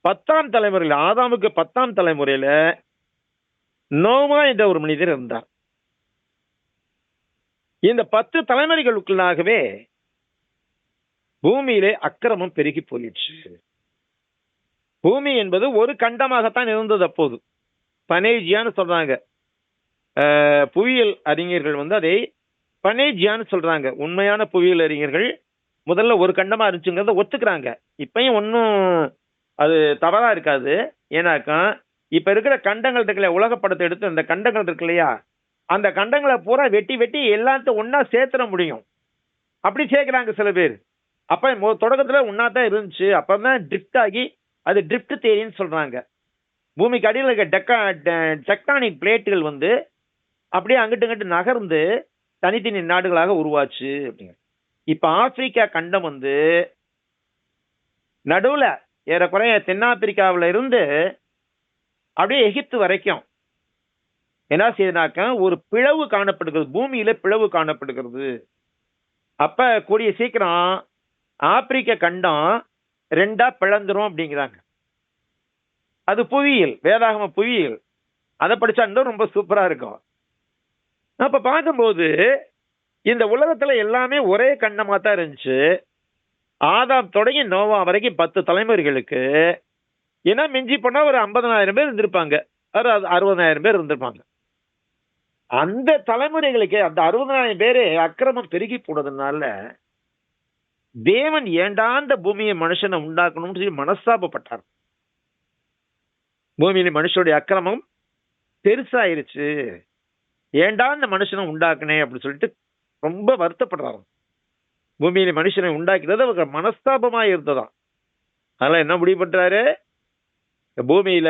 10ஆம் தலைமுறையில், ஆதாமுக்கு 10ஆம் தலைமுறையில நோவா என்ற ஒரு மனிதர் இருந்தார். இந்த 10 தலைமுறைகளுக்குள்ளாகவே பூமியிலே அக்கிரமம் பெருகி போயிடுச்சு. பூமி என்பது ஒரு கண்டமாகத்தான் இருந்தது அப்போது. பனேஜியான்னு சொல்றாங்க புவியியல் அறிஞர்கள் வந்து அதை பனேஜியான்னு சொல்றாங்க. உண்மையான புவியியல் அறிஞர்கள் முதல்ல ஒரு கண்டமா இருந்துச்சுங்கிறத ஒத்துக்கிறாங்க. இப்பயும் ஒன்றும் அது தவறா இருக்காது. ஏன்னாக்கா இப்ப இருக்கிற கண்டங்கள் இருக்குல்ல, உலகப்படத்தை எடுத்து அந்த கண்டங்கள் இருக்கு இல்லையா, அந்த கண்டங்களை பூரா வெட்டி வெட்டி எல்லாத்தையும் ஒன்னா சேர்த்துட முடியும். அப்படி சேர்க்கிறாங்க சில பேர். அப்ப தொடக்கத்துல ஒன்னாதான் இருந்துச்சு, அப்பதான் ட்ரிஃப்ட் ஆகி அது ட்ரிஃப்ட் தேரின்னு சொல்றாங்க. பூமிக்கு அடியில் இருக்க டெக்டானிக் பிளேட்டுகள் வந்து அப்படியே அங்கிட்டு இங்கிட்டு நகர்ந்து தனித்தனி நாடுகளாக உருவாச்சு அப்படிங்க. இப்ப ஆப்பிரிக்கா கண்டம் வந்து நடுவுல ஏறக்குறைய தென்னாப்பிரிக்காவில இருந்து அப்படியே எகிப்து வரைக்கும் என்ன செய்யுதுனாக்க ஒரு பிளவு காணப்படுகிறது, பூமியில பிளவு காணப்படுகிறது. அப்ப கூடிய சீக்கிரம் ஆப்பிரிக்க கண்டம் ரெண்டா பிளந்துரும் அப்படிங்கிறாங்க. அது புவியியல், வேதாகம புவியியல். அதை படிச்சா இன்னும் ரொம்ப சூப்பரா இருக்கும். அப்ப பார்க்கும்போது இந்த உலகத்துல எல்லாமே ஒரே கண்டமா தான் இருந்துச்சு. ஆதாம் தொடங்கி நோவா வரைக்கும் 10 தலைமுறைகளுக்கு ஏன்னா மிஞ்சி போனா ஒரு 50,000 பேர் இருந்திருப்பாங்க, 60,000 பேர் இருந்திருப்பாங்க. அந்த தலைமுறைகளுக்கு அந்த 60,000 பேரு அக்கிரமம் பெருகி போனதுனால தேவன் ஏண்டா இந்த பூமியை மனுஷனை உண்டாக்கணும்னு சொல்லி மனஸ்தாபப்பட்டார். பூமியில மனுஷனுடைய அக்கிரமம் பெருசாயிருச்சு, ஏண்டா இந்த மனுஷனை உண்டாக்குனே அப்படின்னு சொல்லிட்டு ரொம்ப வருத்தப்படுறாங்க. பூமியில மனுஷனை உண்டாக்கினது அவருக்கு மனஸ்தாபமா இருந்ததாம். அதனால என்ன முடிவு பண்றாரு, இந்த பூமியில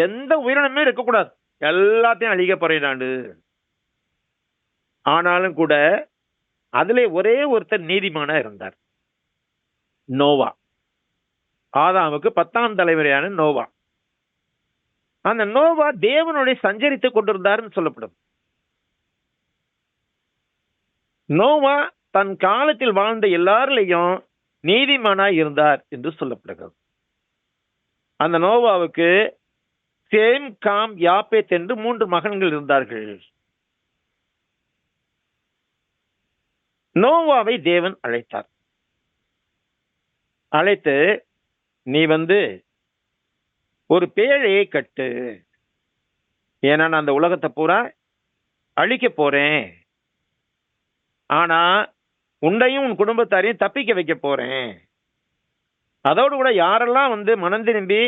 எந்த உயிரினமே இருக்கக்கூடாது, எல்லாத்தையும் அழிக்க போறாண்டு. ஆனாலும் கூட அதுல ஒரே ஒருத்தர் நீதிமானா இருந்தார், நோவா. ஆதாமுக்கு 10ஆம் தலைமுறையான நோவா. அந்த நோவா தேவனுடைய சஞ்சரித்துக் கொண்டிருந்தார்னு சொல்லப்படும். நோவா தன் காலத்தில் வாழ்ந்த எல்லாரிலையும் நீதிமானாய் இருந்தார் என்று சொல்லப்படுகிறது. அந்த நோவாவுக்கு சேம், காம், யாப்பேத் என்று 3 மகன்கள் இருந்தார்கள். நோவாவை தேவன் அழைத்தார். அழைத்து, நீ வந்து ஒரு பேழையை கட்டு, ஏன்னா நான் அந்த உலகத்தை பூரா அழிக்க போறேன், ஆனா உன்னையும் உன் குடும்பத்தாரையும் தப்பிக்க வைக்க போறேன். அதோடு கூட யாரெல்லாம் வந்து மனம் திரும்பி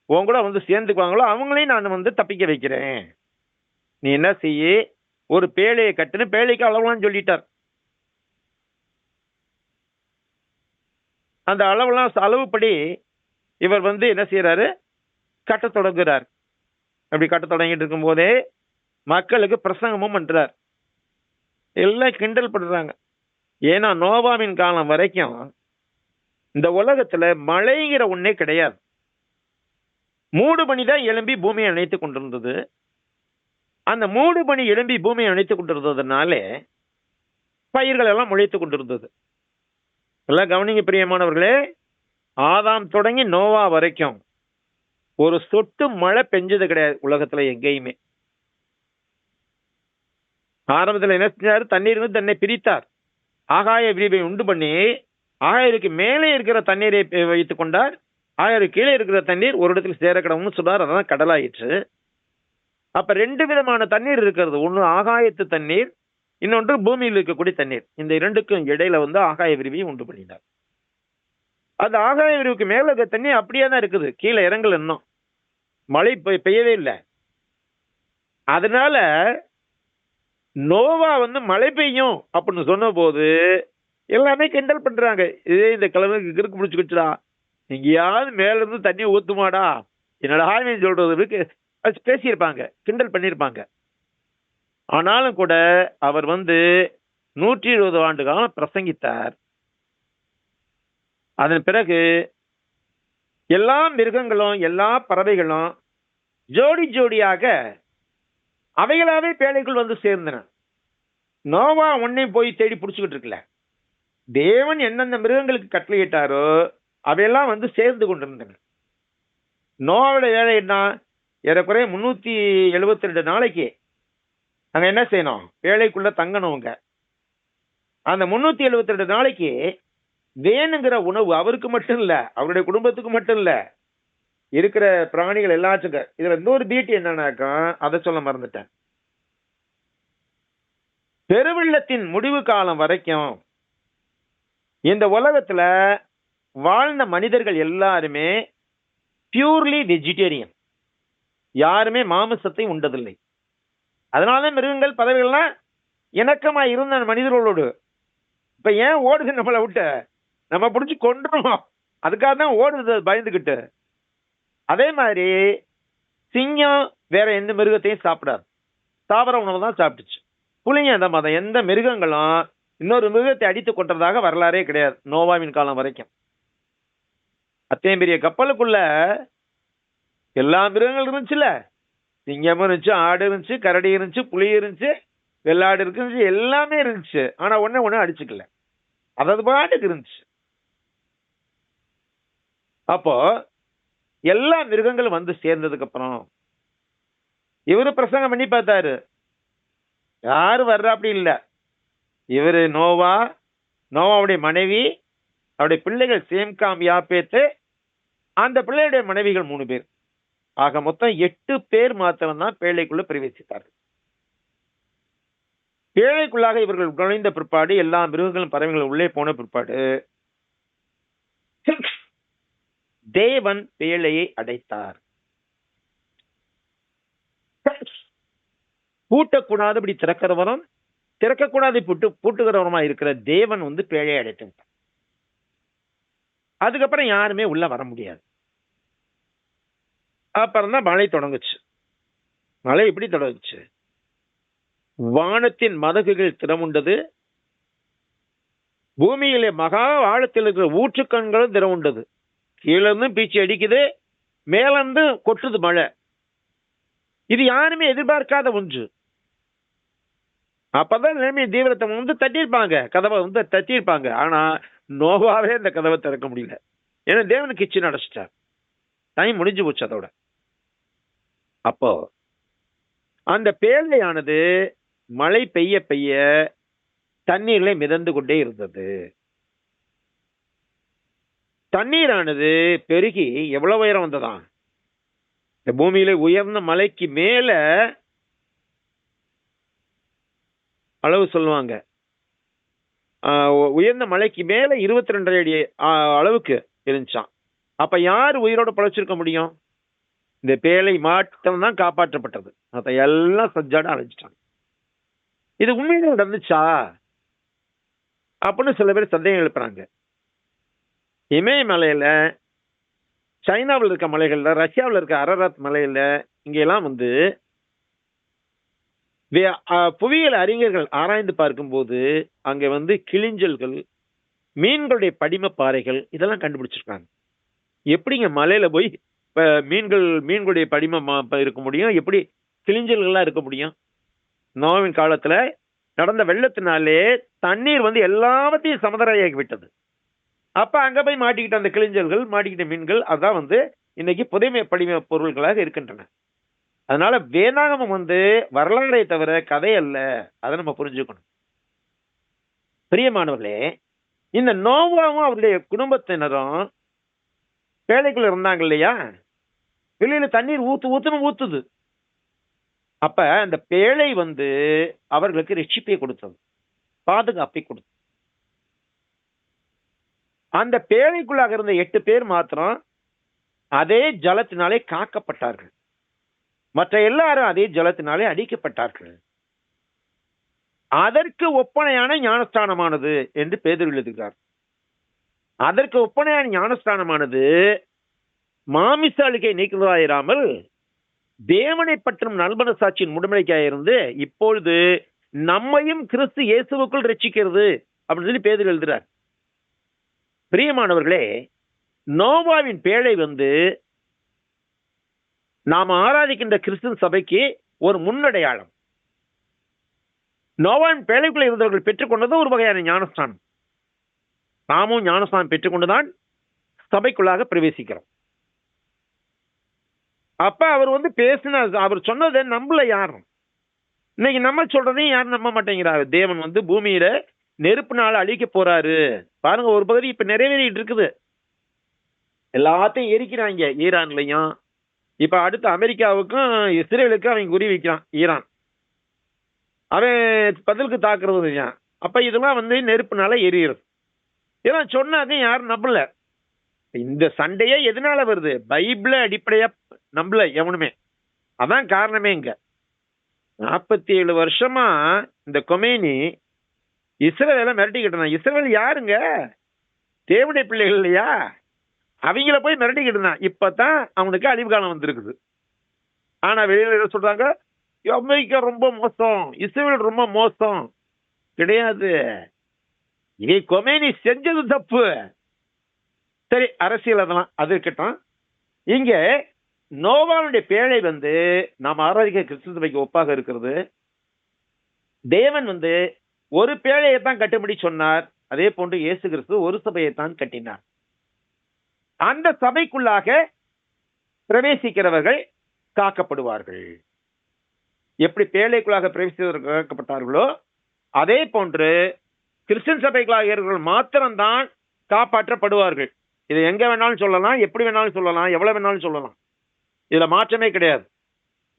உன் கூட வந்து சேர்ந்துக்குவாங்களோ அவங்களையும் நான் வந்து தப்பிக்க வைக்கிறேன். நீ என்ன செய்ய, ஒரு பேழையை கட்டுன்னு பேழைக்கு அளவுலாம் சொல்லிட்டார். அந்த அளவுப்படி இவர் வந்து என்ன செய்யறாரு, கட்ட தொடங்குறார். அப்படி கட்ட தொடங்கிட்டு இருக்கும் போதே மக்களுக்கு பிரசங்கமும் பண்றார். எல்லாம் கிண்டல் பண்றாங்க. ஏன்னா நோவாவின் காலம் வரைக்கும் இந்த உலகத்துல மழைங்கிற ஒண்ணே கிடையாது. மூடு பனி தான் எழும்பி பூமியை அணைத்துக் கொண்டிருந்தது. அந்த மூடு பனி எழும்பி பூமியை அணைத்துக் கொண்டிருந்ததுனால பயிர்கள் எல்லாம் முளைத்துக் கொண்டிருந்தது. எல்லாம் கவனிங்க பிரியமானவர்களே, ஆதாம் தொடங்கி நோவா வரைக்கும் ஒரு சொட்டு மழை பெஞ்சது கிடையாது உலகத்துல எங்கேயுமே. ஆரம்பத்துல என்ன செஞ்சாரு, தண்ணீர் வந்து தன்னை பிரித்தார். ஆகாய விரிவை உண்டு பண்ணி ஆகாயருக்கு மேலே இருக்கிற தண்ணீரை வைத்துக் கொண்டார். ஆகாயருக்கு கீழே இருக்கிற தண்ணீர் ஒரு இடத்துல சேரக்கடவும்னு சொன்னார். அதான் கடலாயிற்று. அப்ப 2 விதமான தண்ணீர் இருக்கிறது. ஒண்ணு ஆகாயத்து தண்ணீர், இன்னொன்று பூமியில் இருக்கக்கூடிய தண்ணீர். இந்த 2க்கும் இடையில வந்து ஆகாய விரிவை உண்டு பண்ணினார். அந்த ஆகாய விரிவுக்கு மேல இருக்க தண்ணி அப்படியே தான் இருக்குது, கீழே இறங்கல, இன்னும் மழை பெய்யவே இல்லை. அதனால நோவா வந்து மழை பெய்யும் அப்படின்னு சொன்ன போது எல்லாமே கிண்டல் பண்றாங்க. இதே இந்த கிழமைக்கு கிறுக்கு பிடிச்சுக்கிச்சுடா, எங்கேயாவது மேல இருந்து தண்ணி ஊத்துமாடா, என்னடா சொல்றது பேசியிருப்பாங்க, கிண்டல் பண்ணியிருப்பாங்க. ஆனாலும் கூட அவர் வந்து 120 ஆண்டு காலம் பிரசங்கித்தார். அதன் பிறகு எல்லா மிருகங்களும் எல்லா பறவைகளும் ஜோடி ஜோடியாக அவைகளாவே பேழைக்குள் வந்து சேர்ந்தன. நோவா ஒன்னே போய் தேடி பிடிச்சுக்கிட்டு இருக்கல. தேவன் எந்தெந்த மிருகங்களுக்கு கட்டளையிட்டாரோ அவையெல்லாம் வந்து சேர்ந்து கொண்டிருந்தன. நோவோட வேலை என்ன, ஏறக்குறைய 372 நாளைக்கு அங்க என்ன செய்யணும், பேழைக்குள்ள தங்கணுங்க. அந்த 372 நாளைக்கு வேணுங்கிற உணவு அவருக்கு மட்டும் இல்ல, அவருடைய குடும்பத்துக்கு மட்டும் இல்ல, இருக்கிற பிராணிகள் எல்லாத்துக்கும். இதுல இன்னொரு பியூட்டி என்னன்னாக்கா, அதை சொல்ல மறந்துட்டேன். பெருவெள்ளத்தின் முடிவு காலம் வரைக்கும் இந்த உலகத்துல வாழ்ந்த மனிதர்கள் எல்லாருமே பியூர்லி வெஜிடேரியன், யாருமே மாமிசத்தை உண்டதில்லை. அதனால மிருகங்கள் பறவைகள்லாம் இணக்கமா இருந்த மனிதர்களோடு. இப்ப ஏன் ஓடுது நம்மளை விட்டு, நம்ம பிடிச்சி கொண்டுருவோம், அதுக்காக தான் ஓடுது பயந்துகிட்டு. அதே மாதிரி சிங்கம் வேற எந்த மிருகத்தையும் சாப்பிடாது. தாவர உணவு தான் சாப்பிட்டுச்சு. புலிங்க அந்த மதம். எந்த மிருகங்களும் இன்னொரு மிருகத்தை அடித்து கொண்டதாக வரலாறே கிடையாது நோவாவின் காலம் வரைக்கும். அத்தனை பெரிய கப்பலுக்குள்ள எல்லா மிருகங்களும் இருந்துச்சுல, சிங்கம் இருந்துச்சு, ஆடு இருந்துச்சு, கரடி இருந்துச்சு, புலி இருந்துச்சு, வெள்ளாடு இருந்துச்சு, எல்லாமே இருந்துச்சு. ஆனா ஒண்ணு அடிச்சுக்கல, அதாவது பாட்டுக்கு இருந்துச்சு. அப்போ எல்லா மிருகங்களும் வந்து சேர்ந்ததுக்கு அப்புறம் இவரு பிரசங்கம் பண்ணி பார்த்தாரு. யாரு வர்றா அப்படி இல்ல. இவரு நோவாவுடைய மனைவி, அவருடைய பிள்ளைகள் சேம்காம் யாப்பேத்து, அந்த பிள்ளையுடைய மனைவிகள் 3 பேர். ஆக மொத்தம் 8 பேர் மாத்திரம்தான் பேழைக்குள்ள பிரவேசித்தார்கள். பேழைக்குள்ளாக இவர்கள் நுழைந்த பிற்பாடு, எல்லா மிருகங்களும் பறவைகளும் உள்ளே போன பிற்பாடு தேவன் பேழையை அடைத்தார். பூட்டக்கூடாதபடி திறக்கிறவரும் திறக்கக்கூடாது பூட்டுகிறவருமா இருக்கிற தேவன் வந்து பேழையை அடைத்தார். அதுக்கப்புறம் யாருமே உள்ள வர முடியாது. அப்புறம் தான் மழை தொடங்குச்சு. மழை எப்படி தொடங்குச்சு? வானத்தின் மதகுகள் திறமுண்டது, பூமியிலே மகா ஆழத்தில் இருக்கிற ஊற்றுக்கண்களும் திறமுண்டது. கீழிருந்து பீச்சி அடிக்குது, மேலிருந்து கொட்டுது மழை. இது யாருமே எதிர்பார்க்காத ஒன்று. அப்பதான் நிலைமை தீவிரத்தை வந்து தட்டியிருப்பாங்க, கதவை வந்து தட்டியிருப்பாங்க. ஆனா நோவாவே அந்த கதவை திறக்க முடியல. ஏன்னா தேவனுக்கு கிச்சன் அடைச்சிட்டார். டைம் முடிஞ்சு போச்சு அதோட. அப்போ அந்த பேழையானது மழை பெய்ய பெய்ய தண்ணீர்ல மிதந்து கொண்டே இருந்தது. தண்ணீரானது பெருகி எவ்வளவு உயரம் வந்ததான்? இந்த பூமியில உயர்ந்த மலைக்கு மேல அளவு சொல்லுவாங்க. உயர்ந்த மலைக்கு மேல 22 அடி அளவுக்கு இருந்துச்சான். அப்ப யார் உயிரோட பழச்சிருக்க முடியும்? இந்த பேழை மாட்டம் தான் காப்பாற்றப்பட்டது. அதை எல்லாம் சஜ்ஜாட அழைச்சிட்டாங்க. இது உண்மையில நடந்துச்சா அப்படின்னு சில பேர் சந்தேகம் எழுப்புறாங்க. இமயமலையில, சைனாவில் இருக்க மலைகள்ல, ரஷ்யாவில் இருக்க அரராத் மலையில, இங்கெல்லாம் வந்து புவியியல் அறிஞர்கள் ஆராய்ந்து பார்க்கும்போது அங்க வந்து கிளிஞ்சல்கள், மீன்களுடைய படிம பாறைகள் இதெல்லாம் கண்டுபிடிச்சிருக்காங்க. எப்படிங்க மலையில போய் மீன்களுடைய படிமம் இருக்க முடியும்? எப்படி கிளிஞ்சல்கள்லாம் இருக்க முடியும்? நோவின் காலத்துல நடந்த வெள்ளத்தினாலே தண்ணீர் வந்து எல்லாவற்றையும் சமதரையாகி விட்டது. அப்ப அங்க போய் மாட்டிக்கிட்ட அந்த கிளிஞ்சல்கள், மாட்டிக்கிட்ட மீன்கள், அதான் வந்து இன்னைக்கு புதைமை படிம பொருள்களாக இருக்கின்றன. அதனால வேதாகமம் வந்து வரலாறை தவிர கதை அல்ல. அதை நம்ம புரிஞ்சுக்கணும். பிரியமானவர்களே, இந்த நோவாவும் அவருடைய குடும்பத்தினரும் பேழைக்குள்ள இருந்தாங்க இல்லையா? வெளியில தண்ணீர் ஊத்துது. அப்ப அந்த பேழை வந்து அவர்களுக்கு ரட்சிப்பை கொடுத்தது, பாதுகாப்பை கொடுத்தது. அந்த பேழைக்குள்ளாக இருந்த 8 பேர் மாத்திரம் அதே ஜலத்தினாலே காக்கப்பட்டார்கள். மற்ற எல்லாரும் அதே ஜலத்தினாலே அடிக்கப்பட்டார்கள். அதற்கு ஒப்பனையான ஞானஸ்தானமானது என்று பேதுரு எழுதுகிறார். அதற்கு ஒப்பனையான ஞானஸ்தானமானது மாமிச அழுகை நீக்குவதாயிராமல் தேவனை பற்றும் நல்மனசாட்சியின் முழுமைக்காயிருந்து இப்பொழுது நம்மையும் கிறிஸ்து இயேசுவுக்குள் ரட்சிக்கிறது அப்படின்னு சொல்லி பேதுரு எழுதுறார். பிரியமானவர்களே, நோவாவின் பேழை வந்து நாம் ஆராதிக்கின்ற கிறிஸ்து சபைக்கு ஒரு முன்னடையாளம். நோவாவின் பேழைக்குள்ள இருந்தவர்கள் பெற்றுக்கொண்டது ஒரு வகையான ஞானஸ்தானம். நாமும் ஞானஸ்தானம் பெற்றுக்கொண்டுதான் சபைக்குள்ளாக பிரவேசிக்கிறோம். அப்ப அவர் வந்து பேசின, அவர் சொன்னதை நம்பல யாரும். இன்னைக்கு நம்ம சொல்றதையும் யாரும் நம்ப மாட்டேங்கிறாங்க. தேவன் வந்து பூமியில நெருப்புனால அழிக்க போறாரு. பாருங்க, ஒரு பகுதி இப்ப நிறைவேறிட்டு இருக்குது. எல்லாத்தையும் எரிக்கிறாங்க. ஈரான்லயும் இப்ப அடுத்த அமெரிக்காவுக்கும் இஸ்ரேலுக்கும் அவங்க குறி வைக்கிறான் ஈரான். அவன் பதிலுக்கு தாக்குறது. அப்ப இதெல்லாம் வந்து நெருப்புனால எரியுறது. இதெல்லாம் சொன்னாங்க, யாரும் நம்பல. இந்த சண்டையே எதனால வருது? பைபிள அடிப்படையா நம்பல எவனுமே. அதான் காரணமே. இங்க 47 வருஷமா இந்த கொமேனி இஸ்ரேல மிரட்டிக்கிட்டு. இஸ்ரேல் யாருங்க? தேவனுடைய பிள்ளைகள் இல்லையா? அவங்கள போய் மிரட்டிக்கிட்டு இருந்தான். இப்பதான் அவனுக்கு அழிவு காலம் வந்திருக்குது. ஆனா வெளியில என்ன சொல்றாங்க? அமெரிக்கா ரொம்ப மோசம், இஸ்ரேல் ரொம்ப மோசம் கிடையாது. இதை கொமேனி செஞ்சது தப்பு. சரி, அரசியல் அதெல்லாம் அது இருக்கட்டும். இங்க நோவாவுடைய பேழை வந்து நாம் ஆராதிக்க கிறிஸ்து சபைக்கு ஒப்பாக இருக்கிறது. தேவன் வந்து ஒரு பேழையை தான் கட்டும்படி சொன்னார். அதே போன்று இயேசு கிறிஸ்து ஒரு சபையை தான் கட்டினார். அந்த சபைக்குள்ளாக பிரவேசிக்கிறவர்கள் காக்கப்படுவார்கள். எப்படி பேழைக்குள்ளாக பிரவேசித்தவர்கள் காக்கப்பட்டார்களோ அதே போன்று கிறிஸ்டின் சபைகளாக இருக்கிறவர்கள் மாத்திரம்தான் காப்பாற்றப்படுவார்கள். இதை எங்க வேணாலும் சொல்லலாம், எப்படி வேணாலும் சொல்லலாம், எவ்வளவு வேணாலும் சொல்லலாம். இதுல மாற்றமே கிடையாது.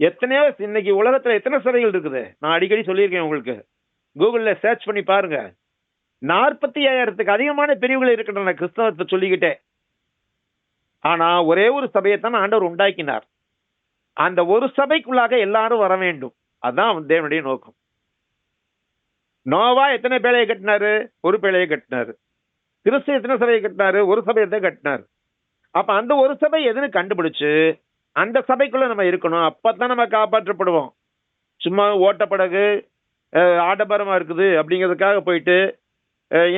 எத்தனையோ இன்னைக்கு உலகத்துல எத்தனை சபைகள் இருக்குது, நான் அடிக்கடி சொல்லியிருக்கேன் உங்களுக்கு. கூகுள்ல சர்ச் பண்ணி பாருங்க. 45,000க்கு அதிகமான பிரிவுகள் இருக்கின்றன கிறிஸ்தவத்தை சொல்லிக்கிட்டே. ஆனா ஒரே ஒரு சபையை தான் ஆண்டவர் உண்டாக்கினார். அந்த ஒரு சபைக்குள்ளாக எல்லாரும் வர வேண்டும். அதான் தேவனுடைய நோக்கம். நோவா எத்தனை பேழையை கட்டினாரு? ஒரு பேழையை கட்டினாரு. கிறிஸ்து எத்தனை சபையை கட்டினாரு? ஒரு சபையை தான் கட்டினாரு. அப்ப அந்த ஒரு சபை எதுன்னு கண்டுபிடிச்சு அந்த சபைக்குள்ள நம்ம இருக்கணும். அப்பதான் நம்ம காப்பாற்றப்படுவோம். சும்மா ஓட்டப்படகு ஆடம்பரமா இருக்குது அப்படிங்கிறதுக்காக போயிட்டு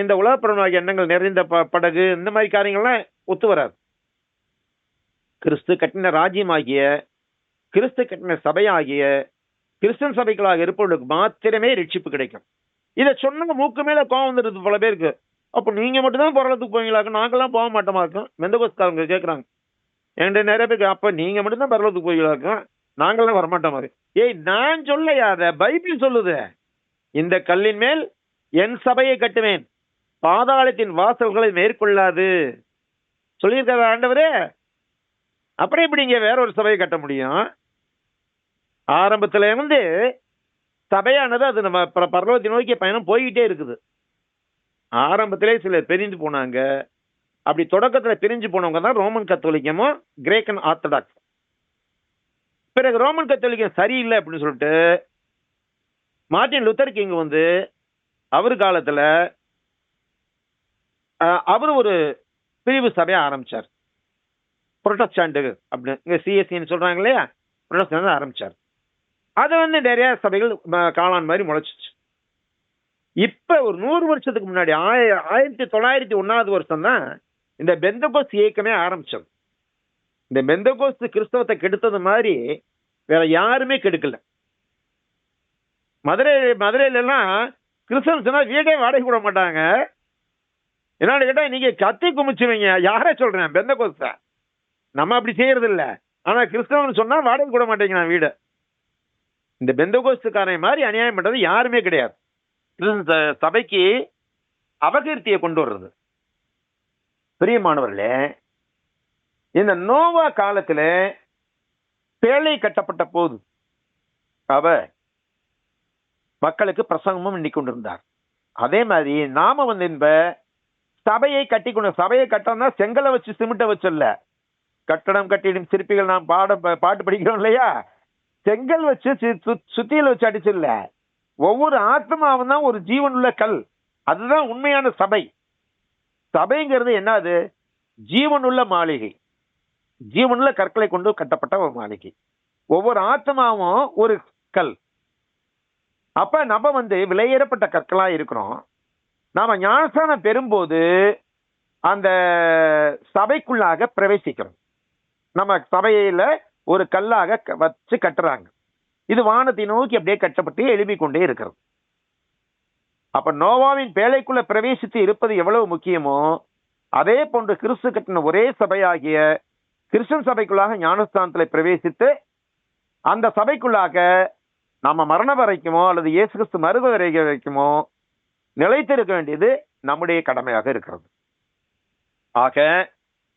இந்த உலகப்பரமாகிய எண்ணங்கள் நிறைந்த படகு இந்த மாதிரி காரியங்கள்லாம் ஒத்து வராது. கிறிஸ்து கட்டின ராஜ்யமாகிய, கிறிஸ்து கட்டின சபையாகிய கிறிஸ்தன் சபைகளாக இருப்பவர்களுக்கு மாத்திரமே ரட்சிப்பு கிடைக்கும். இதை சொன்ன மூக்கு மேல கோவம் வந்துடுது பல பேருக்கு. அப்ப நீங்க மட்டும்தான் பரலத்துக்கு போவீங்களாக்கும், நாங்கெல்லாம் போக மாட்டோமா இருக்கும். மெந்தகோஸ்காரங்க கேட்கறாங்க என்கிட்ட நிறைய பேருக்கு. அப்ப நீங்க மட்டும்தான் பரலத்துக்கு போவீங்களாக்கும், நாங்கெல்லாம் வரமாட்டோம் மாதிரி. ஏய், நான் சொல்லையாத, பைபிள் சொல்லுது. இந்த கல்லின் மேல் என் சபையை கட்டுவேன், பாதாளத்தின் வாசல்களை மேற்கொள்ளாது சொல்லியிருக்காரு ஆண்டவரே. அப்புறம் எப்படி இங்க வேற ஒரு சபையை கட்ட முடியும்? ஆரம்பத்துல இருந்து சபையானது அது நம்ம பரலோகத்தை நோக்கிய பயணம் போய்கிட்டே இருக்குது. ஆரம்பத்திலே சிலர் பிரிஞ்சு போனாங்க. அப்படி தொடக்கத்துல பிரிஞ்சு போனவங்க தான் ரோமன் கத்தோலிக்கமும் கிரேக்கன் ஆர்த்தடாக்ஸ். பிறகு ரோமன் கத்தோலிக்கம் சரியில்லை அப்படின்னு சொல்லிட்டு மார்ட்டின் லூத்தர் கிங் வந்து அவர் காலத்துல அவர் ஒரு பிரிவு சபையை ஆரம்பிச்சார். புரொட்டஸ்டாண்ட் அப்படின்னு இங்க சிஎஸ்சின்னு சொல்றாங்க இல்லையா, புரொட்டஸ்டாண்ட் ஆரம்பிச்சார். அது வந்து நிறைய சபைகள் காளான் மாதிரி முளைச்சிச்சு. இப்ப ஒரு 100 வருஷத்துக்கு முன்னாடி 1901 வருஷம் தான் இந்த பெந்தகோஸ்து இயக்கமே ஆரம்பிச்சது. இந்த பெந்தகோஸ்து கிறிஸ்தவத்தை கெடுத்தது மாதிரி வேற யாருமே கெடுக்கல. மதுரையில எல்லாம் கிறிஸ்தவன் சொன்னா வீடே வாடகை விட மாட்டாங்க. என்னன்னு கேட்டா நீங்க கத்தி குமிச்சுவீங்க. யாரே சொல்றேன்? பெந்தகோஸ்த. நம்ம அப்படி செய்யறது இல்ல. ஆனா கிறிஸ்தவன் சொன்னா வாடகை விட மாட்டேங்க நான் வீட. இந்த பெந்தகோஸ்துக்காரன் மாதிரி அநியாயம் பண்றது யாருமே கிடையாது. சபைக்கு அபகீர்த்தியை கொண்டு வர்றது. பிரியமானவர்களே, இந்த நோவா காலத்துல பேழை கட்டப்பட்ட போது அவர் மக்களுக்கு பிரசங்கமும் இன்னைக்கு கொண்டிருந்தார். அதே மாதிரி நாம வந்து இந்த சபையை கட்டிக்கொண்டு, சபையை கட்டணும்னா செங்கலை வச்சு சிமெண்ட்டை வச்சல்ல. கட்டடம் கட்டிடும் சிற்பிகள் நாம் பாட்டு படிக்கிறோம் இல்லையா, செங்கல் வச்சு சுத்தியில வச்சு அடிச்சில்ல. ஒவ்வொரு ஆத்மாவும் தான் ஒரு ஜீவனுள்ள கல். அதுதான் உண்மையான சபை. சபைங்கிறது என்னது? ஜீவனுள்ள மாளிகை, ஜீவனுள்ள கற்களை கொண்டு கட்டப்பட்ட ஒரு மாளிகை. ஒவ்வொரு ஆத்மாவும் ஒரு கல். அப்ப நம்ம வந்து விலையேறப்பட்ட கற்களா இருக்கிறோம். நாம ஞானஸ்நானம் பெறும்போது அந்த சபைக்குள்ளாக பிரவேசிக்கிறோம். நம்ம சபையில ஒரு கல்லாக வச்சு கட்டுறாங்க. இது வானத்தை நோக்கி அப்படியே கட்டப்பட்டு எழுப்பிக் கொண்டே இருக்கிறது. அப்ப நோவாவின் பேழைக்குள்ள பிரவேசித்து இருப்பது எவ்வளவு முக்கியமோ அதே போன்று கிறிஸ்து கட்டின ஒரே சபையாகிய கிறிஸ்தன் சபைக்குள்ளாக ஞானஸ்தானத்துல பிரவேசித்து அந்த சபைக்குள்ளாக நாம மரண வரைக்குமோ அல்லது இயேசு கிறிஸ்து மருத வரைக்குமோ நிலைத்திருக்க வேண்டியது நம்முடைய கடமையாக இருக்கிறது. ஆக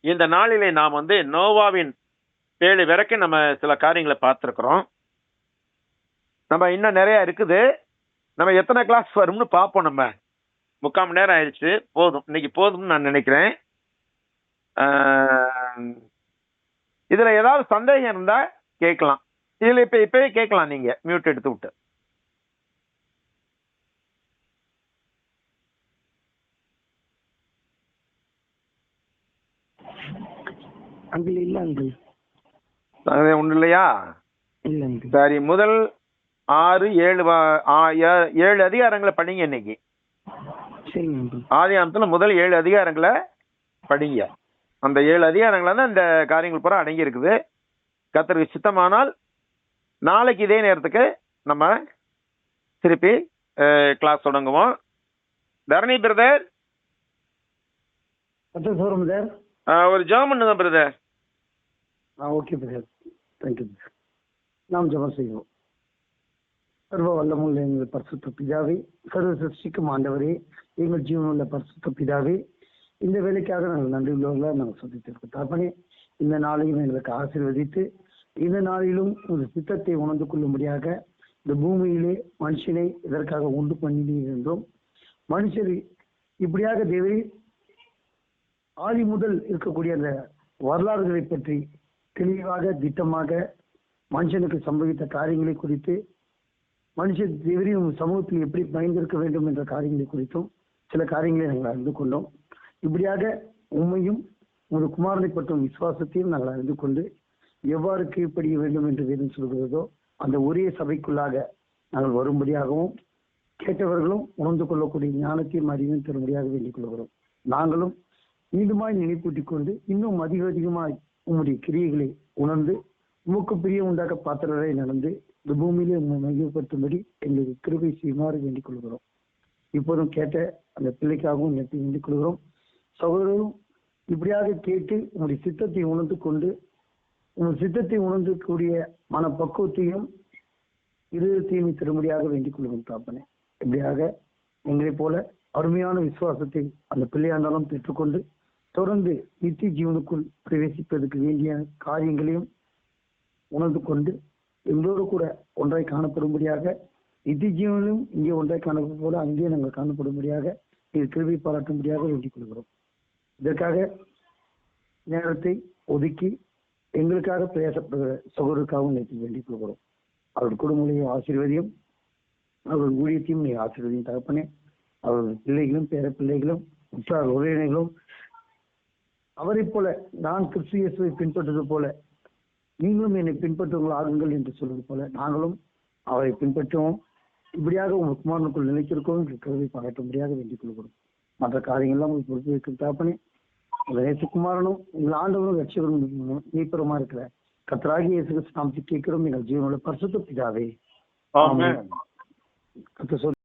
இந்த நாளிலே நாம் வந்து நோவாவின் பேழை வரைக்கும் நம்ம சில காரியங்களை பார்த்திருக்கிறோம். நம்ம இன்னும் நிறைய இருக்குது. நம்ம எத்தனை கிளாஸ் வரும்னு பார்ப்போம். நம்ம 3/4 மணி நேரம் ஆயிடுச்சு. போதும், இன்னைக்கு போதும்னு நான் நினைக்கிறேன். இதுல ஏதாவது சந்தேகம் இருந்தா கேட்கலாம். இதுல இப்பவே கேட்கலாம். நீங்க மியூட் எடுத்து விட்டு. அங்கிள் இல்ல அங்கிள். ஒண்ணு இல்லையா? இல்ல அங்கிள். சரி, முதல் 6, 7 7 அதிகாரங்களை படிங்க இன்னைக்கு. சரிங்க அங்கிள். ஆதியாகமத்துல முதல் 7 அதிகாரங்களை படிங்க. அந்த 7 அதிகாரங்கள தான் இந்த காரியங்கள் பூரா அடங்கி இருக்குது. கர்த்தருக்கு சித்தமானால் நாளைக்கு இதே நேரத்துக்கு நம்ம திருப்பி கிளாஸ் தொடங்குவோம். தரணி பிரதர், சொல்லுங்க சார். ஒரு ஜெபம் பண்ணுங்க brother. Okay brother, thank you brother. நாம் ஜெபம் செய்வோம். சர்வ வல்லமுள்ள எங்கள் பரிசுத்த பிதாவே, சர்வ சிருஷ்டிக்கும் ஆண்டவரே, எங்கள் ஜீவனுள்ள பரிசுத்த பிதாவே, இந்த வேலைக்காக நாங்கள் நன்றி உள்ளவர்களாக நாங்கள் சந்தித்திருக்கோம் தகப்பனே. இந்த நாளையும் எங்களுக்கு ஆசீர்வதித்து இந்த நாளிலும் ஒரு சித்தத்தை உணர்ந்து கொள்ளும்படியாக இந்த பூமியிலே மனுஷனை இதற்காக உண்டு பண்ணினீர் என்றும், மனுஷர் இப்படியாக தேவரே ஆதி முதல் இருக்கக்கூடிய அந்த வரலாறுகளை பற்றி தெளிவாக திட்டமாக மனுஷனுக்கு சம்பவித்த காரியங்களை குறித்து, மனுஷன் தேவரையும் சமூகத்தில் எப்படி பயந்திருக்க வேண்டும் என்ற காரியங்களை குறித்தும் சில காரியங்களை நாங்கள் அறிந்து கொண்டோம். இப்படியாக உண்மையும் ஒரு குமாரனை பற்றும் விசுவாசத்தையும் நாங்கள் அறிந்து கொண்டு எவ்வாறு கீழ்ப்படிய வேண்டும் என்று வேதம் சொல்கிறதோ அந்த ஒரே சபைக்குள்ளாக நாங்கள் வரும்படியாகவும், கேட்டவர்களும் உணர்ந்து கொள்ளக்கூடிய ஞானத்தையும் அறிவையும் தரும்படியாக வேண்டிக் கொள்கிறோம். நாங்களும் மீண்டுமாய் நினைப்பூட்டிக் கொண்டு இன்னும் அதிகமாய் உம்முடைய கிரியைகளை உணர்ந்து உமக்கு பிரியம் உண்டாக்க பாத்திரரை நடந்து இந்த பூமியிலே உண்மை மையப்படுத்தும்படி எங்களுக்கு கிருபை செய்யுமாறு வேண்டிக் கொள்கிறோம். இப்போதும் கேட்ட அந்த பிள்ளைக்காகவும் நேற்று வேண்டிக் கொள்கிறோம். சகோதரரும் இப்படியாக கேட்டு உங்களுடைய சித்தத்தை உணர்ந்து கொண்டு உங்கள் சித்தத்தை உணர்ந்து கூடிய மனப்பக்குவத்தையும் இருதயத்தையும் தரும்படியாக வேண்டிக் கொள்கிறோம் தாப்பனே. இப்படியாக எங்களைப் போல அருமையான விசுவாசத்தை அந்த பிள்ளையாண்டாலும் பெற்றுக்கொண்டு தொடர்ந்து நித்திய ஜீவனுக்குள் பிரவேசிப்பதற்கு வேண்டிய காரியங்களையும் உணர்ந்து கொண்டு எங்களோடு கூட ஒன்றாய் காணப்படும்படியாக, நித்திய ஜீவனிலும் இங்கே ஒன்றாய் காணப்படும் போல அங்கேயே நாங்கள் காணப்படும்படியாக இது கிருபை பாராட்டும்படியாக வேண்டிக் கொள்கிறோம். இதற்காக நேரத்தை ஒதுக்கி எங்களுக்காக பிரயாசப்படுகிற சகோதரருக்காகவும் நேற்று வேண்டிக் கொள்கிறோம். அவருடைய குடும்பங்களையும் ஆசீர்வதியும், அவர்கள் ஊழியத்தையும் நீ ஆசீர்வதியும் தகப்பனே. அவர்கள் பிள்ளைகளும் பேர பிள்ளைகளும் உற்றார் உறவினர்களும் அவரை போல நான் கிறிஸ்து இயேசுவை பின்பற்றுவது போல நீங்களும் என்னை பின்பற்றுவங்கள் ஆகுங்கள் என்று சொல்வது போல நாங்களும் அவரை பின்பற்றுவோம். இப்படியாக உங்கள் குமாரனுக்குள் நிலைத்திருக்கோம் என்று கருவை பாராட்டும்படியாக வேண்டிக் கொள்கிறோம். மற்ற காரியங்கள்லாம் உங்களுக்கு பொறுத்து வைக்கும் தாப்பனே. உங்கள் நேசு குமாரனும் எங்கள் ஆண்டவரும் ரட்சகரும் நீப்பரமா இருக்கிற கர்த்தராகிய இயேசு கிறிஸ்து நாமத்தில் கேட்கிறோம் எங்கள் ஜீவனுள்ள பரிசுத்த பிதாவே. ஆமென். கர்த்தர்